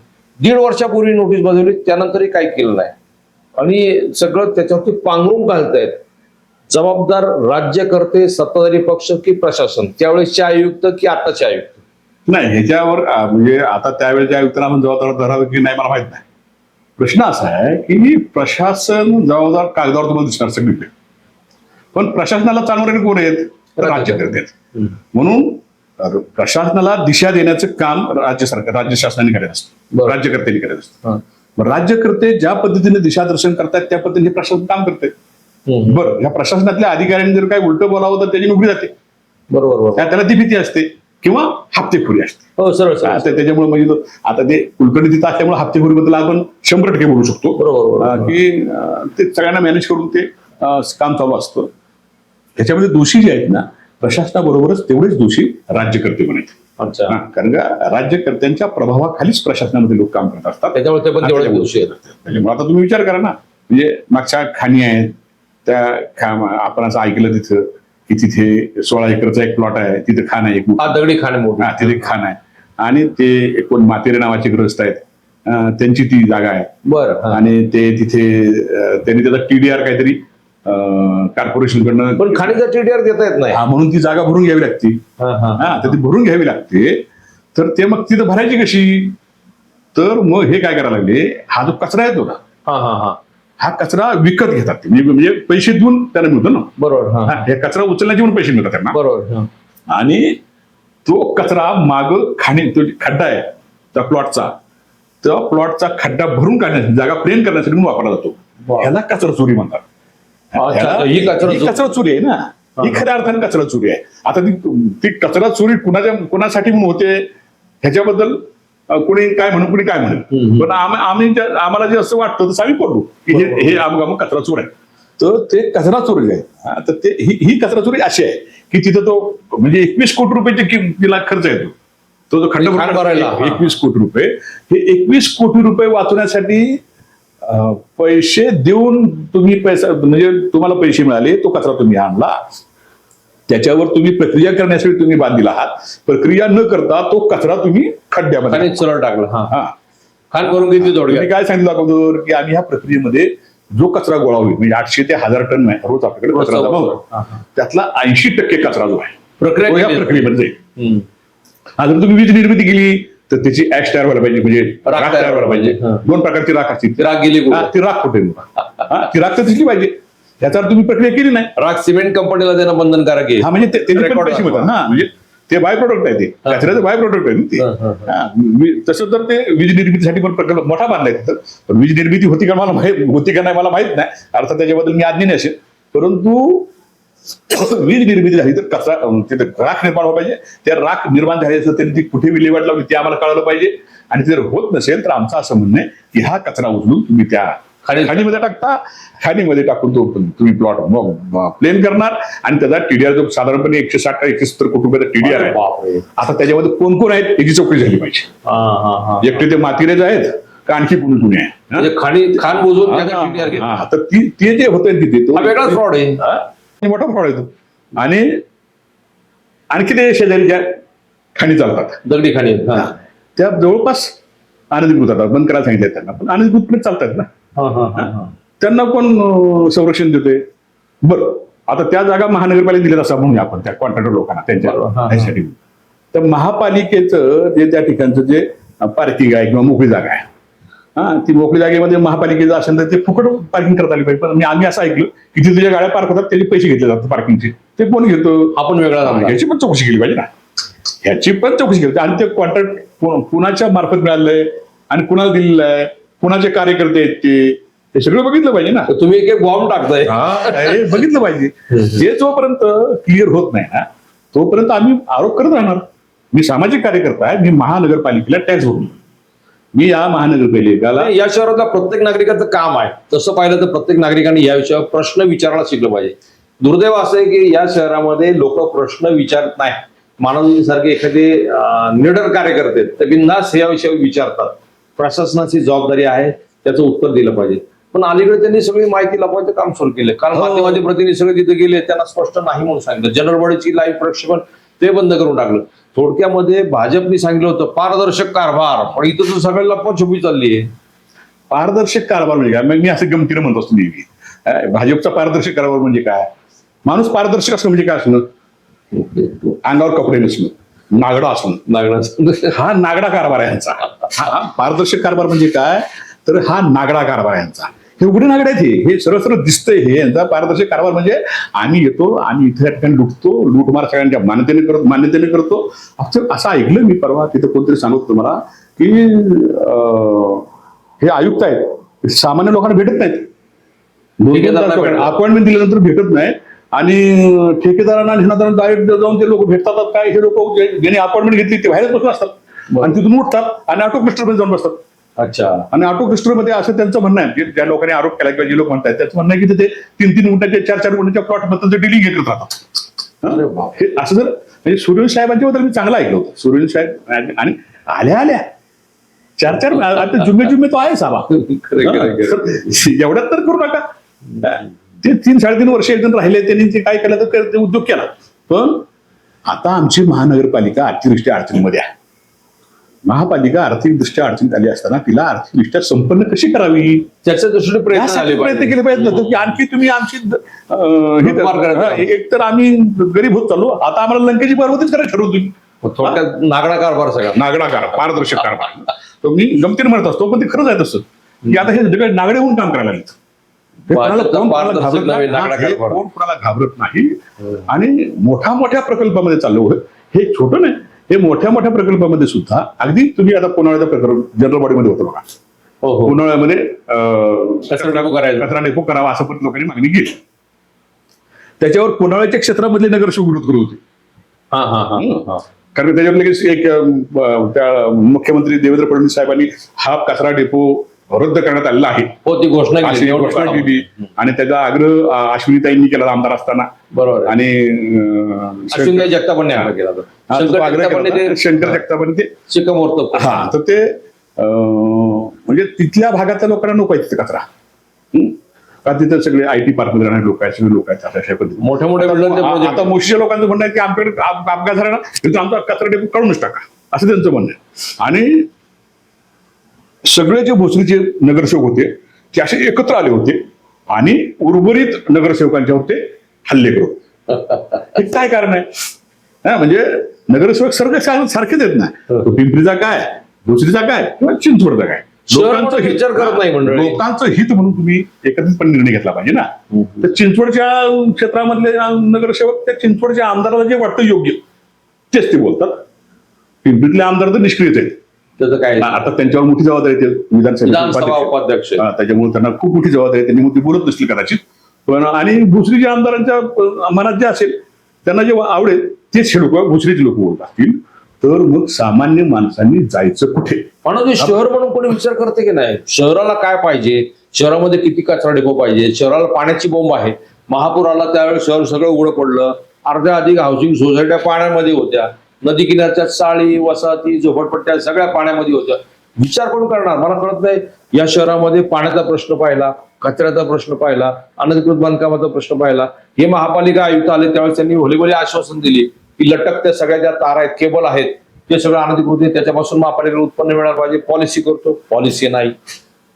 1.5 वर्षापूर्वी नोटीस बजावली, त्यानंतरही काही केलं नाही. आणि सगळं त्याच्यावरती पांघरून घालतायत. जबाबदार राज्यकर्ते, सत्ताधारी पक्ष की प्रशासन, त्यावेळेसचे आयुक्त की आताचे आयुक्त? नाही, ह्याच्यावर म्हणजे आता त्यावेळेच्या आयुक्तांना आपण जबाबदार धरावं की नाही मला माहित नाही. प्रश्न असा आहे की प्रशासन जबाबदार कागदावर तुम्हाला दिसणार सगळीकडे, पण प्रशासनाला चालवणारे कोण आहेत? राज्यकर्ते आहेत. म्हणून प्रशासनाला दिशा देण्याचं काम राज्य शासनाने करायचं असतं, राज्यकर्त्यांनी करायचं असतं. राज्यकर्ते ज्या पद्धतीने दिशादर्शन करतात त्या पद्धतीने प्रशासन काम करते. बरं, या प्रशासनातल्या अधिकाऱ्यांनी जर काही उलट बोलावं तर त्याची नोकरी जाते. बरोबर. त्याला ती भीती असते किंवा हप्तेखोरी असते. हो, सरळ. त्याच्यामुळे म्हणजे आता ते कुलकर्णी तिथं असल्यामुळे हप्तेखोरीबद्दल आपण 100% बोलू शकतो. बरोबर. की ते सगळ्यांना मॅनेज करून ते काम चालू असतं. त्याच्यामध्ये दोषी जे आहेत ना, प्रशासनाबरोबरच तेवढेच दोषी राज्यकर्ते पण आहेत. अच्छा. कारण का राज्यकर्त्यांच्या प्रभावाखालीच प्रशासनामध्ये लोक काम करत असतात, त्याच्यामुळे ते पण तेवढे दोषी आहेत. त्याच्यामुळे आता तुम्ही विचार करा ना, म्हणजे मागच्या खाणी आहेत त्या आपण असं ऐकलं तिथं की तिथे 16 एकरचा एक प्लॉट आहे, तिथे खाण आहे, दगडी खाण मोठं, तिथे खाण आहे. आणि ते कोण मातेरे नावाचे ग्रस्त आहेत, त्यांची ती जागा आहे. बरं. आणि ते तिथे त्यांनी त्याचा TDR काहीतरी कॉर्पोरेशन कडनं, पण खाणीचा TDR देता येत नाही. म्हणून ती जागा भरून घ्यावी लागते. तर ती भरून घ्यावी लागते. तर ते मग तिथं भरायची कशी? तर मग हे काय करायला लागले, हा जो कचरा येतो ना, हा कचरा विकत घेतात ते, म्हणजे पैसे देऊन त्यांना मिळतो ना. बरोबर. हे कचरा उचलण्याचे पण पैसे मिळतात त्यांना. बरोबर. आणि तो कचरा माग खड्डा आहे त्या प्लॉटचा, त्या प्लॉटचा खड्डा भरून काढण्यासाठी जागा प्लेन करण्यासाठी म्हणून वापरला जातो. ह्याला कचरा चोरी म्हणतात. अच्छा, ही कचरा ही कचरा चोरी आहे ना, ही खऱ्या अर्थाने कचरा चोरी आहे. आता ती कचरा चोरी कुणासाठी म्हणून होते ह्याच्याबद्दल कोणी काय म्हणून कोणी काय म्हणेल, पण आम्हाला जे असं वाटतं तसं आम्ही पडलो की हे अमुक कचरा चोर आहे. तर ते कचरा चोरी आहे. तर ते ही कचरा चोरी अशी आहे की तिथं तो म्हणजे 21 कोटी रुपयाची तिला खर्च येतो. तो जो खड्डा भरायला 21 कोटी रुपये, हे 21 कोटी रुपये वाचवण्यासाठी पैसे देऊन तुम्ही पैसा म्हणजे तुम्हाला पैसे मिळाले, तो कचरा तुम्ही आणला, त्याच्यावर तुम्ही प्रक्रिया करण्यासाठी तुम्ही बांध दिला आहात. प्रक्रिया न करता तो कचरा तुम्ही खड्ड्यामध्ये सरळ टाकलं. हा खाण करून घेतली मी थोडक्यात. काय सांगितलं अगोदर की आम्ही ह्या प्रक्रियेमध्ये जो कचरा गोळा होईल म्हणजे 800 ते 1000 टन रोज आपल्याकडे कचरा जमा होतो, त्यातला 80% कचरा जो आहे तो या प्रक्रियेमध्ये जाईल. जर तुम्ही वीज निर्मिती केली तर त्याची ऍश तयार व्हायला पाहिजे, म्हणजे राख तयार व्हायला पाहिजे. 2 प्रकारची राख असते. राख गेली ती राख कुठे ती राख तर दिसली पाहिजे. त्याच्यावर तुम्ही प्रक्रिया केली नाही. राख सिमेंट कंपनीला देणं बंधनकारक आहे. हा म्हणजे त्याचे पण पैसे मिळतात ना, म्हणजे ते बाय प्रोडक्ट आहे, ते कचऱ्याचं बाय प्रोडक्ट आहे ना ते. तसं तर ते वीज निर्मितीसाठी पण प्रकल्प मोठा बांधलाय तिथं. पण वीज निर्मिती होती का नाही मला माहित नाही, अर्थात त्याच्याबद्दल मी आज्ञा नाही असेल. परंतु वीज निर्मिती झाली तर कचरा तिथे राख निर्माण व्हायला पाहिजे. त्या राख निर्माण झाली असेल त्यांनी ती कुठे विल्हेवाट लावली ते आम्हाला कळलं पाहिजे. आणि जर होत नसेल तर आमचं असं म्हणणं आहे की हा कचरा उचलून तुम्ही त्या खाणीमध्ये टाकता. खाणीमध्ये टाकून तो तुम्ही प्लॉट प्लेन करणार आणि त्याचा टीडीआर जो साधारणपणे 160 का 170 कोटी रुपयाचा टीडीआर आहे. आता त्याच्यामध्ये कोण कोण आहेत याची चौकशी झाली पाहिजे. एकटे ते मातीरेज आहेत का आणखी कुणी आहे, खाण बोजून त्याचा तर ते जे होतं तिथे तो वेगळाच फ्रॉड आहे, मोठा फ्रॉड आहे तो. आणि आणखी ते शेजारीच्या खाणी चालतात, दगडी खाणी त्या जवळपास अनधिकृत होतात. बंद करायला सांगितलं त्यांना, पण अनधिकृतपणे चालतात ना. त्यांना कोण संरक्षण देतोय? बरं, आता त्या जागा महानगरपालिका दिल्यात असं म्हणूया आपण त्या कॉन्ट्रॅक्टर लोकांना त्यांच्यासाठी. तर महापालिकेचं जे त्या ठिकाणचं जे पार्किंग आहे किंवा मोकळी जागा आहे, ती मोकळी जागेमध्ये महापालिकेचं असेल तर ते फुकट पार्किंग करता आली पाहिजे. पण आम्ही असं ऐकलं की तिथे ज्या गाड्या पार्क होतात त्याचे पैसे घेतले जातात पार्किंगचे. ते कोण घेतो? आपण वेगळा. ह्याची पण चौकशी केली पाहिजे ना, ह्याची पण चौकशी केली. आणि ते कॉन्ट्रॅक्ट कुणाच्या मार्फत मिळालंय आणि कुणाला दिलेलं आहे, कुणाचे कार्यकर्ते आहेत ते सगळं बघितलं पाहिजे ना. तुम्ही एक बॉम्ब टाकताय, हे बघितलं पाहिजे. जे जोपर्यंत क्लिअर होत नाही ना तोपर्यंत आम्ही आरोप करत राहणार. मी सामाजिक कार्यकर्ता आहे, मी महानगरपालिकेला टॅक्स भरून, मी या महानगरपालिकेला या शहरातल्या प्रत्येक नागरिकाचं काम आहे. तसं पाहिलं तर प्रत्येक नागरिकांनी या विषयावर प्रश्न विचारायला शिकलं पाहिजे. दुर्दैव असं आहे की या शहरामध्ये लोक प्रश्न विचारत नाही. मानवजींसारखे एखादे निडर कार्यकर्ते तर बिनधास्त या विषयावर विचारतात. प्रशासनाची जबाबदारी आहे, त्याचं उत्तर दिलं पाहिजे. पण अलीकडे त्यांनी सगळी माहिती लपवायचं काम सुरू केलं. कारण माध्यमाचे प्रतिनिधी सगळे तिथे गेले, त्यांना स्पष्ट नाही म्हणून सांगितलं. जनरल लाईव्ह प्रक्षेपण ते बंद करून टाकलं. थोडक्यामध्ये भाजपने सांगितलं होतं पारदर्शक कारभार, पण इथं तर सगळं लपवाछुपी चालली आहे. पारदर्शक कारभार म्हणजे काय? मी असं गमतीनं म्हणत असतो नेहमी, भाजपचा पारदर्शक कारभार म्हणजे काय? माणूस पारदर्शक असणं म्हणजे काय असणं? अंगावर कपडे नसणं, नागडा असणं, हा नागडा कारभार आहे यांचा. हा पारदर्शक कारभार म्हणजे काय? तर हा नागडा कारभार आहे यांचा. हे उघडे नागडे आहेत, हे सरळ सरळ दिसतंय. हे यांचा पारदर्शक कारभार म्हणजे आम्ही येतो आणि इथे ठिकाणी लुटतो, लूटमार सगळ्यांच्या मान्यतेने करतो. असं ऐकलं मी परवा, तिथं कोणतरी सांगत तुम्हाला की हे आयुक्त आहेत, सामान्य लोकांना भेटत नाहीत. अपॉइंटमेंट दिल्यानंतर भेटत नाही आणि ठेकेदारांना ठेकेदारांना डायरेक्ट जाऊन ते लोक भेटतात. काय हे लोक ज्यांनी अपॉइंटमेंट घेतली ते बाहेरच बसून असतात आणि तिथून उठतात आणि ऑटो क्लस्टरमध्ये जाऊन बसतात. अच्छा. आणि ऑटो क्लस्टरमध्ये असं त्यांचं म्हणणं आहे, ज्या लोकांनी आरोप केला किंवा जे लोक म्हणतात त्यांचं म्हणणं आहे की ते 3-3 गुंठ्याच्या 4-4 गुंठ्याच्या प्लॉट बद्दल डिलिंग घेत राहतात. हे असं जर म्हणजे सूर्यवंश साहेबांच्या बद्दल मी चांगलं ऐकलं होतं. सूर्यवंश साहेब आणि आल्या 4-4 आता जुम्मे तो आहे साबा, एवढ्यात तर करू नका. ते 3-3.5 वर्ष एकदम राहिले, त्यांनी ते काय केलं तर ते उद्योग केला. पण आता आमची महानगरपालिका आर्थिकदृष्ट्या अडचणीमध्ये आहे. महापालिका आर्थिकदृष्ट्या अडचणीत आली असताना तिला आर्थिकदृष्ट्या संपन्न कशी करावी त्याच्या दृष्टीने प्रयत्न केले पाहिजे. की आणखी तुम्ही आमची एक तर आम्ही गरीब होत चाललो, आता आम्हाला लंकेची पर्वतीच करायला ठरवतो. थोडक्यात नागडा कारभार सगळा, नागडा कारभार, पारदर्शक कारभार. तो मी गमतीने म्हणत असतो, पण ते खरंच आहे तसं की आता हे नागडे होऊन काम करायला लागलेत. कोण कोणाला घाबरत नाही आणि मोठ्या प्रकल्पामध्ये चाललो. हे छोटं नाही, हे मोठ्या मोठ्या प्रकल्पामध्ये सुद्धा अगदी तुम्ही आता पुण्याच्या प्रकरण जनरल बॉडीमध्ये होतं बघा. हो हो उन्हाळ्यामध्ये कचरा डेपो करायचा. कचरा डेपो करावा असं पण लोकांनी मागणी केली. त्याच्यावर पुनाळ्याच्या क्षेत्रामधले नगरसेवक विरोध करत होते. हा हा हा हा कारण त्याच्यावर लगेच एक त्या मुख्यमंत्री देवेंद्र फडणवीस साहेबांनी हा कचरा डेपो रद्द करण्यात आलेला आहे हो ती घोषणा अशी केली घोषणा निवडणुका. केली आणि त्याचा आग्रह अश्विनीताईंनी केला आमदार असताना. बरोबर आहे. आणि अश्विनीताई जगतापांनी आग्रह केला होता. हा, तो शंकर आग्रह जगतापांनी केला ते होता. शंकर जगतापांनी ते शिक्कामोर्तब केलं. हा तर ते म्हणजे तिथल्या भागातल्या लोकांना नको आहे तिथे कचरा. कारण तिथे सगळे IT पार्कमध्ये राहणारे लोक आहेत, सगळे लोक आहेत अशा पद्धतीने. मोठे मोठे बिल्डर ते project आता मोशीच्या लोकांचं म्हणणं आहे की आमच्याकडे अपघात झाला ना तिथं आमचा कचरा डेपो काढूनच टाका असं त्यांचं म्हणणं आहे. आणि सगळे जे भोसरीचे नगरसेवक होते ते असे एकत्र आले होते आणि उर्वरित नगरसेवकांच्यावर ते हल्ले करत. हे काय कारण आहे? हा म्हणजे नगरसेवक सगळे सारखेच आहेत ना. तो पिंपरीचा काय, भोसरीचा काय किंवा चिंचवडचा काय, शहर म्हणून विचार करत नाही मंडळी. लोकांचं हित म्हणून तुम्ही एकत्रितपणे निर्णय घेतला पाहिजे ना. तर चिंचवडच्या क्षेत्रामधले नगरसेवक त्या चिंचवडच्या आमदाराला जे वाटतं योग्य तेच ते बोलतात. पिंपरीतले आमदार तर निष्क्रियच आहेत. त्याचं काय आता त्यांच्यावर मोठी जबाबदारी येते विधानसभा उपाध्यक्ष. त्याच्यामुळे त्यांना खूप मोठी जबाबदारी आहे. त्यांनी मोठी बोलत नसतील कदाचित पण. आणि भोसरीच्या आमदारांच्या मनात जे असेल त्यांना जे आवडेल तेच हे लोक भोसरीचे लोक बोलत असतील तर मग सामान्य माणसांनी जायचं कुठे? म्हणून ते शहर म्हणून कोणी विचार करते की नाही? शहराला काय पाहिजे, शहरामध्ये किती कचरा डेपो पाहिजे, शहराला पाण्याची बोंब आहे. महापूर आला त्यावेळेस शहर सगळं उघडं पडलं. अर्ध्या अधिक हाऊसिंग सोसायट्या पाण्यामध्ये होत्या. नदी किनारच्या चाळी, वसाहती, झोपडपट्ट्या सगळ्या पाण्यामध्ये होत्या. विचार कोण करणार? मला कळत नाही. या शहरामध्ये पाण्याचा प्रश्न पाहिला, कचऱ्याचा प्रश्न पाहिला, अनधिकृत बांधकामाचा प्रश्न पाहिला. हे महापालिका आयुक्त आले त्यावेळेस त्यांनी भोले आश्वासन दिली की लटकत्या सगळ्या ज्या तार आहेत, केबल आहेत ते सगळं अनधिकृत आहे, त्याच्यापासून महापालिकेला उत्पन्न मिळालं पाहिजे. पॉलिसी करतो, पॉलिसी नाही.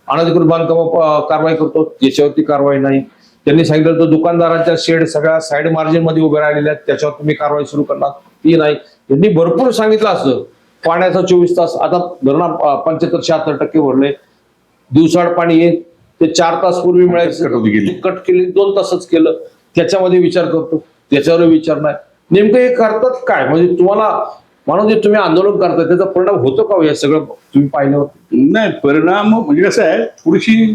अनधिकृत बांधकाम कारवाई करतो, त्याच्यावरती कारवाई नाही. त्यांनी सांगितलं तर दुकानदारांच्या शेड सगळ्या साईड मार्जिन मध्ये उभे राहिलेल्या आहेत, त्याच्यावर तुम्ही कारवाई सुरू करणार, ती नाही. त्यांनी भरपूर सांगितलं असतं. पाण्याचा 24 तास आता धरण 75-76% भरले. दिवसाआड पाणी येत ते 4 तास पूर्वी मिळायचं, कटौती केली. कट केली, 2 तासच केलं. त्याच्यामध्ये विचार करतो, त्याच्यावर विचार नाही. नेमकं हे करतात काय? म्हणजे तुम्हाला म्हणून जे तुम्ही आंदोलन करताय त्याचा परिणाम होतो का हे सगळं तुम्ही पाहिल्यावर? नाही, परिणाम म्हणजे कसं आहे थोडीशी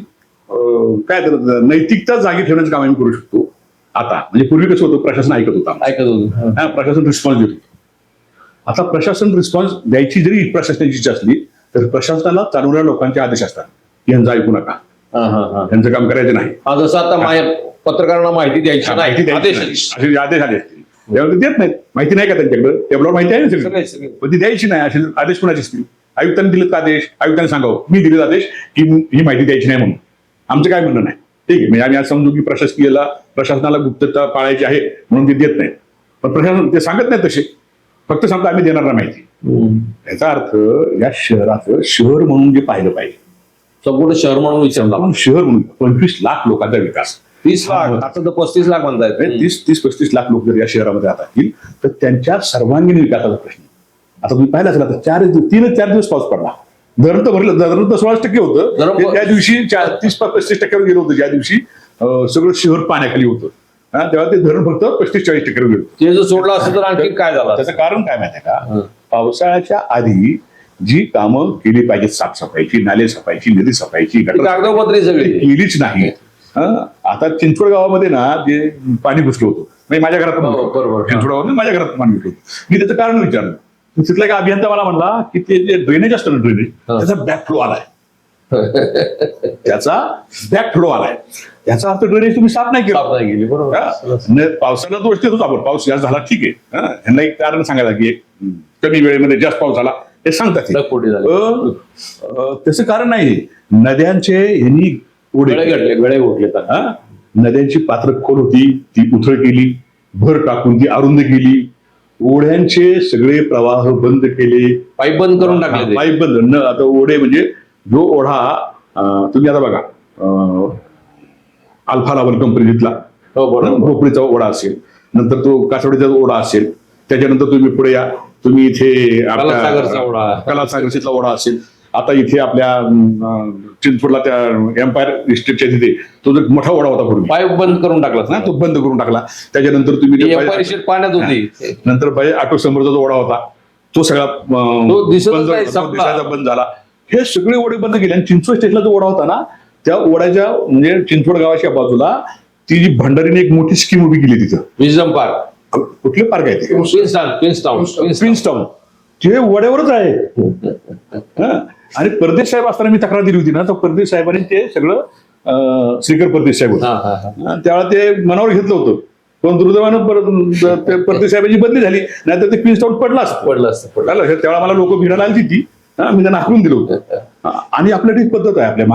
काय तर नैतिकता जागी ठेवण्याचं काम आम्ही करू शकतो आता. म्हणजे पूर्वी कसं होतं प्रशासन ऐकत होतं, ऐकत होतो. प्रशासन रिस्पॉन्स देत होतं. आता प्रशासन रिस्पॉन्स द्यायची जरी प्रशासनाची इच्छा असली तर प्रशासनाला चालवणाऱ्या लोकांचे आदेश असतात की यांचं ऐकू नका, यांचं काम करायचं नाही. जसं आता पत्रकारांना माहिती द्यायची नाही, माहिती द्यायची आदेश नाही. असे आदेश आले असतील त्यावेळी देत नाहीत. माहिती नाही का त्यांच्याकडे? टेबलवर माहिती आहे ना सगळे. सगळी, पण ती द्यायची नाही. असे आदेश कोणाचे असतील? आयुक्तांनी दिलेत आदेश, आयुक्तांनी सांगावं मी दिलेत आदेश की ही माहिती द्यायची नाही म्हणून. आमचं काय म्हणणं नाही, ठीक आहे. म्हणजे आम्ही आज समजू की प्रशासनाला गुप्तता पाळायची आहे म्हणून ते देत नाहीत. पण प्रशासन ते सांगत नाही तसे, फक्त सांगतो आम्ही देणार नाही माहिती. याचा अर्थ या शहराचं शहर म्हणून जे पाहिलं पाहिजे, संपूर्ण शहर म्हणून विचारला. आपण शहर म्हणून 25 लाख लोकांचा विकास, 30 लाख आता तर 35 लाख म्हणतायत. 30-35 लाख लोक जर या शहरामध्ये राहत असतील तर त्यांच्या सर्वांगीण विकासाचा प्रश्न. आता तुम्ही पाहिलं असेल आता 3-4 दिवस पाऊस पडला. धरण तर भरलं, धरण तर 16% होतं. त्या दिवशी 30-35% गेलं होतं, ज्या दिवशी सगळं शहर पाण्याखाली होतं. तेव्हा ते धरण फक्त 35-40% गेलं. ते जर सोडलं असतं तर आणखी काय झालं? त्याचं कारण काय माहिती आहे का? पावसाळ्याच्या आधी जी कामं केली पाहिजेत, साफसफाईची, नाले सफाईची, नदी सफाईची, कागदोपत्री सगळी केलीच नाही. आता चिंचवड गावामध्ये ना जे पाणी घुसलं होतं, म्हणजे माझ्या घरात बरोबर. चिंचवड गावामध्ये माझ्या घरात पाणी घुसलं होतं. मी त्याचं कारण विचारलं. तिथला एक अभियंता मला म्हणला की ते जे ड्रेनेज असतं ना, ड्रेनेज त्याचा बॅक फ्लो आलाय. त्याचा बॅक फ्लो आलाय. याचा अर्थ ड्रेनेज तुम्ही साफ नाही केली. बरोबर. पावसाला दोष देतोच आपण, पाऊस जास्त झाला ठीक आहे. ह्यांना एक कारण सांगायला की कमी वेळेमध्ये जास्त पाऊस झाला हे सांगतात. त्याचं कारण नाही. नद्यांचे यांनी गळे उठले. नद्यांची पात्र खोल होती, ती उथळ केली, भर टाकून ती अरुंद केली. ओढ्यांचे सगळे प्रवाह बंद केले, पाईप बंद करून टाकले. पाईप बंद. आता ओढे म्हणजे जो ओढा तुम्ही आता बघा अल्फा लावल कंपनीतला भोपळीचा ओढा असेल, नंतर तो कासवडीचा ओढा असेल, त्याच्यानंतर तुम्ही पुढे या, तुम्ही इथे कलासागरचा ओढा असेल. आता इथे आपल्या चिंचवडला त्या एम्पायर इस्टेटच्या तिथे तो जो मोठा ओढा होता पूर्वी, पाईप बंद करून टाकला ना, तो बंद करून टाकला. त्याच्यानंतर तुम्ही पाण्यात होती. नंतर ऑटो समोरचा जो ओढा होता तो सगळा तो दिसतच बंद नाही, तो संपला. दिसायचा बंद झाला. हे सगळे ओढे बंद केले आणि चिंचवड स्टेशनला जो ओढा होता ना, त्या ओढ्याच्या म्हणजे चिंचवड गावाच्या बाजूला ती जी भंडारीने एक मोठी स्कीम उभी केली तिथं. विजडम पार्क, कुठले पार्क आहे ते? क्वीन्सटाऊन. प्रिन्सटाऊन. ते वड्यावरच आहे. हं. आणि परदेश साहेब असताना मी तक्रार दिली होती ना, तर परदेश साहेबांनी ते सगळं श्रीकर परदेश साहेब होते. त्यावेळेला ते मनावर घेतलं होतं, पण दुर्दैवानं परदेश साहेबांची बदली झाली, नाहीतर ते क्वीन्सटाऊन पडलं असतं. त्यावेळेला मला लोक भिडायला आली ती, मी त्यांना आखून दिलं होतं. आणि आपल्याकडे एक पद्धत आहे आपल्या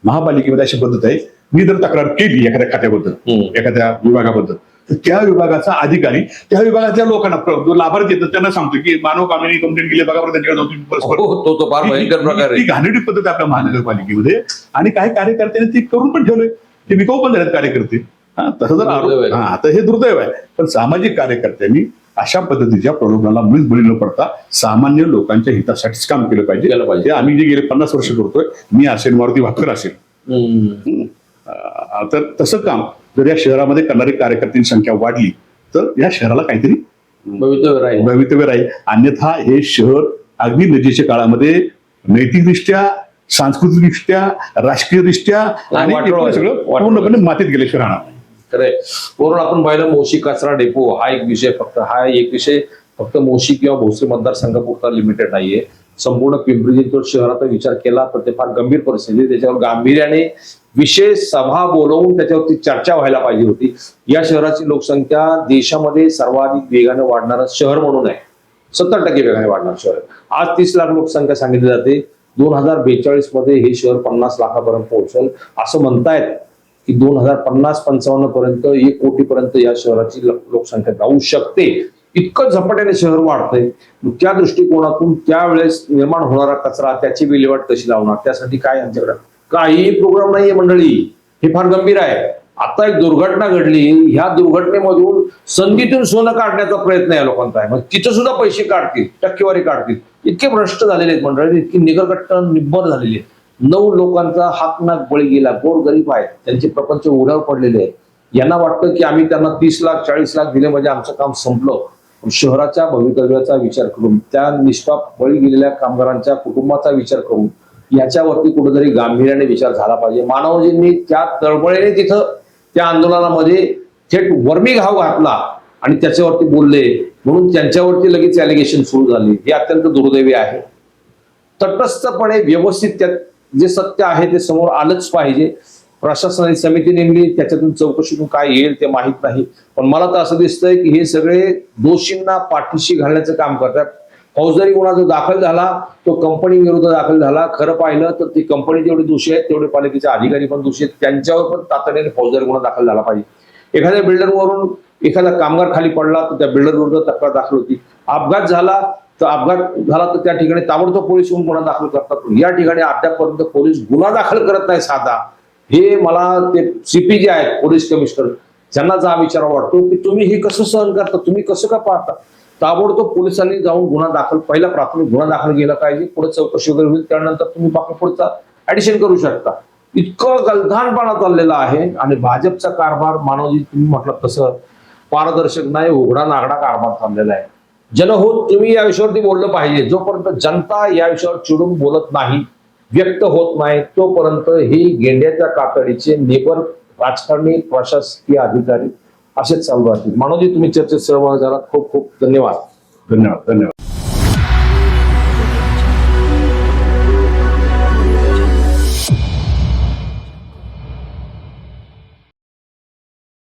महापालिकेमध्ये अशी पद्धत आहे, मी जर तक्रार केली एखाद्या खात्याबद्दल, एखाद्या विभागाबद्दल, तर त्या विभागाचा अधिकारी त्या विभागातल्या लोकांना जो लाभार्थी येतात त्यांना सांगतो की मानव कामेने कंप्लेंट केली, बघा बरं त्यांच्याकडे जाऊन तुम्ही परस्पर. तो फार भयंकर प्रकार आहे. ही घाणेरडी पद्धत आहे आपल्या महानगरपालिकेमध्ये. आणि काही कार्यकर्त्यांनी ते करून पण ठेवले, ते विकाऊ पण झालेत कार्यकर्ते. तसं जर दुर्दैव आहे. आता हे दुर्दैव आहे. पण सामाजिक कार्यकर्त्यांनी अशा पद्धतीच्या प्रलोभनाला मुळीच बळी न पडता सामान्य लोकांच्या हितासाठीच काम केलं पाहिजे. ते आम्ही जे गेले 50 वर्ष करतोय, मी असेल, मारुती भाकर असेल, तर तसं काम जर या शहरामध्ये करणारी कार्यकर्त्यांची संख्या वाढली तर या शहराला काहीतरी भवितव्य राहील. अन्यथा हे शहर अगदी नजीकच्या काळामध्ये नैतिकदृष्ट्या, सांस्कृतिकदृष्ट्या, राजकीयदृष्ट्या आणि सगळं पूर्णपणे मातीत गेल्याशिवाय राहणार नाही. खरंय. वरून आपण पाहिलं मोशी कचरा डेपो हा एक विषय फक्त मोशी किंवा भोसरी मतदारसंघापुरता लिमिटेड नाहीये. संपूर्ण पिंपरी चिंचवड शहराचा विचार केला तर ते फार गंभीर परिस्थिती, त्याच्यावर गांभीर्याने विशेष सभा बोलवून त्याच्यावरती चर्चा व्हायला पाहिजे होती. या शहराची लोकसंख्या देशामध्ये सर्वाधिक वेगाने वाढणारं शहर म्हणून आहे. 70% वेगाने वाढणार शहर. आज 30 लाख लोकसंख्या सांगितली जाते. 2042 मध्ये हे शहर 50 लाखापर्यंत पोहोचेल असं म्हणतायत की 2050-55 पर्यंत 1 कोटीपर्यंत या शहराची लोकसंख्या जाऊ शकते. इतकं झपाट्याने शहर वाढतंय. त्या दृष्टिकोनातून त्यावेळेस निर्माण होणारा कचरा, त्याची विल्हेवाट कशी लावणार, त्यासाठी काय आमच्याकडे काहीही प्रोग्राम नाहीये मंडळी. हे फार गंभीर आहे. आता एक दुर्घटना घडली, ह्या दुर्घटनेमधून संधीतून सोनं काढण्याचा प्रयत्न या लोकांचा आहे. मग तिथं सुद्धा पैसे काढतील, टक्केवारी काढतील. इतके भ्रष्ट झालेले आहेत मंडळी, इतकी निगरकट्ट निब्बर झालेली आहे. 9 लोकांचा हाकनाक बळी गेला. गोरगरीब आहेत, त्यांचे प्रपंच उघड्यावर पडलेले आहेत. यांना वाटतं की आम्ही त्यांना 30 लाख 40 लाख दिले म्हणजे आमचं काम संपलं. शहराच्या भवितव्याचा विचार करून, त्या निष्पाप बळी गेलेल्या कामगारांच्या कुटुंबाचा विचार करून याच्यावरती कुठेतरी गांभीर्याने विचार झाला पाहिजे. मानवजींनी त्या तळमळीने तिथं त्या आंदोलनामध्ये थेट वर्मी घाव घातला आणि त्याच्यावरती बोलले, म्हणून त्यांच्यावरती लगेच ॲलिगेशन सुरू झाली. हे अत्यंत दुर्दैवी आहे. तटस्थपणे व्यवस्थित त्यात जे सत्य आहे ते समोर आलंच पाहिजे. प्रशासनाची समिती नेमली, त्याच्यातून चौकशीतून काय येईल ते माहित नाही. पण मला तर असं दिसतंय की हे सगळे दोषींना पाठीशी घालण्याचं काम करतात. फौजदारी गुन्हा जो दाखल झाला तो कंपनी विरुद्ध दाखल झाला. खरं पाहिलं तर ती कंपनी जेवढे दोषी आहेत तेवढे पालिकेचे अधिकारी पण दोषी आहेत. त्यांच्यावर पण तातडीने फौजदारी गुन्हा दाखल झाला पाहिजे. एखाद्या बिल्डरवरून एखादा कामगार खाली पडला तर त्या बिल्डर विरुद्ध तक्रार दाखल होती. अपघात झाला तर त्या ठिकाणी ताबडतोब पोलीस येऊन गुन्हा दाखल करतात. या ठिकाणी अद्यापपर्यंत पोलीस गुन्हा दाखल करत नाही साधा. हे मला ते सीपी जे आहेत, पोलीस कमिशनर, त्यांना जा विचारा वाटतो की तुम्ही हे कसं सहन करता, तुम्ही कसं का पाहता. ताबडतोब पोलिसांनी जाऊन गुन्हा दाखल, पहिला प्राथमिक गुन्हा दाखल केला पाहिजे. पुढे चौकशी वगैरे होईल, त्यानंतर तुम्ही बाकी पुढचा ऍडिशन करू शकता. इतकं गलथानपणा चाललेला आहे. आणि भाजपचा कारभार, मानवजी तुम्ही म्हटलं तसं पारदर्शक नाही, उघडा नागडा कारभार चाललेला आहे. जनहोत तुम्ही या विषयावरती बोललं पाहिजे. जोपर्यंत जनता या विषयावर चिडून बोलत नाही, व्यक्त होत नाही, तोपर्यंत ही गेंड्याच्या कातडीचे निबर राजकारणी, प्रशासकीय अधिकारी असेच चालू राहतील. मानवजी तुम्ही चर्चेत सहभागी झालात, खूप खूप धन्यवाद. धन्यवाद.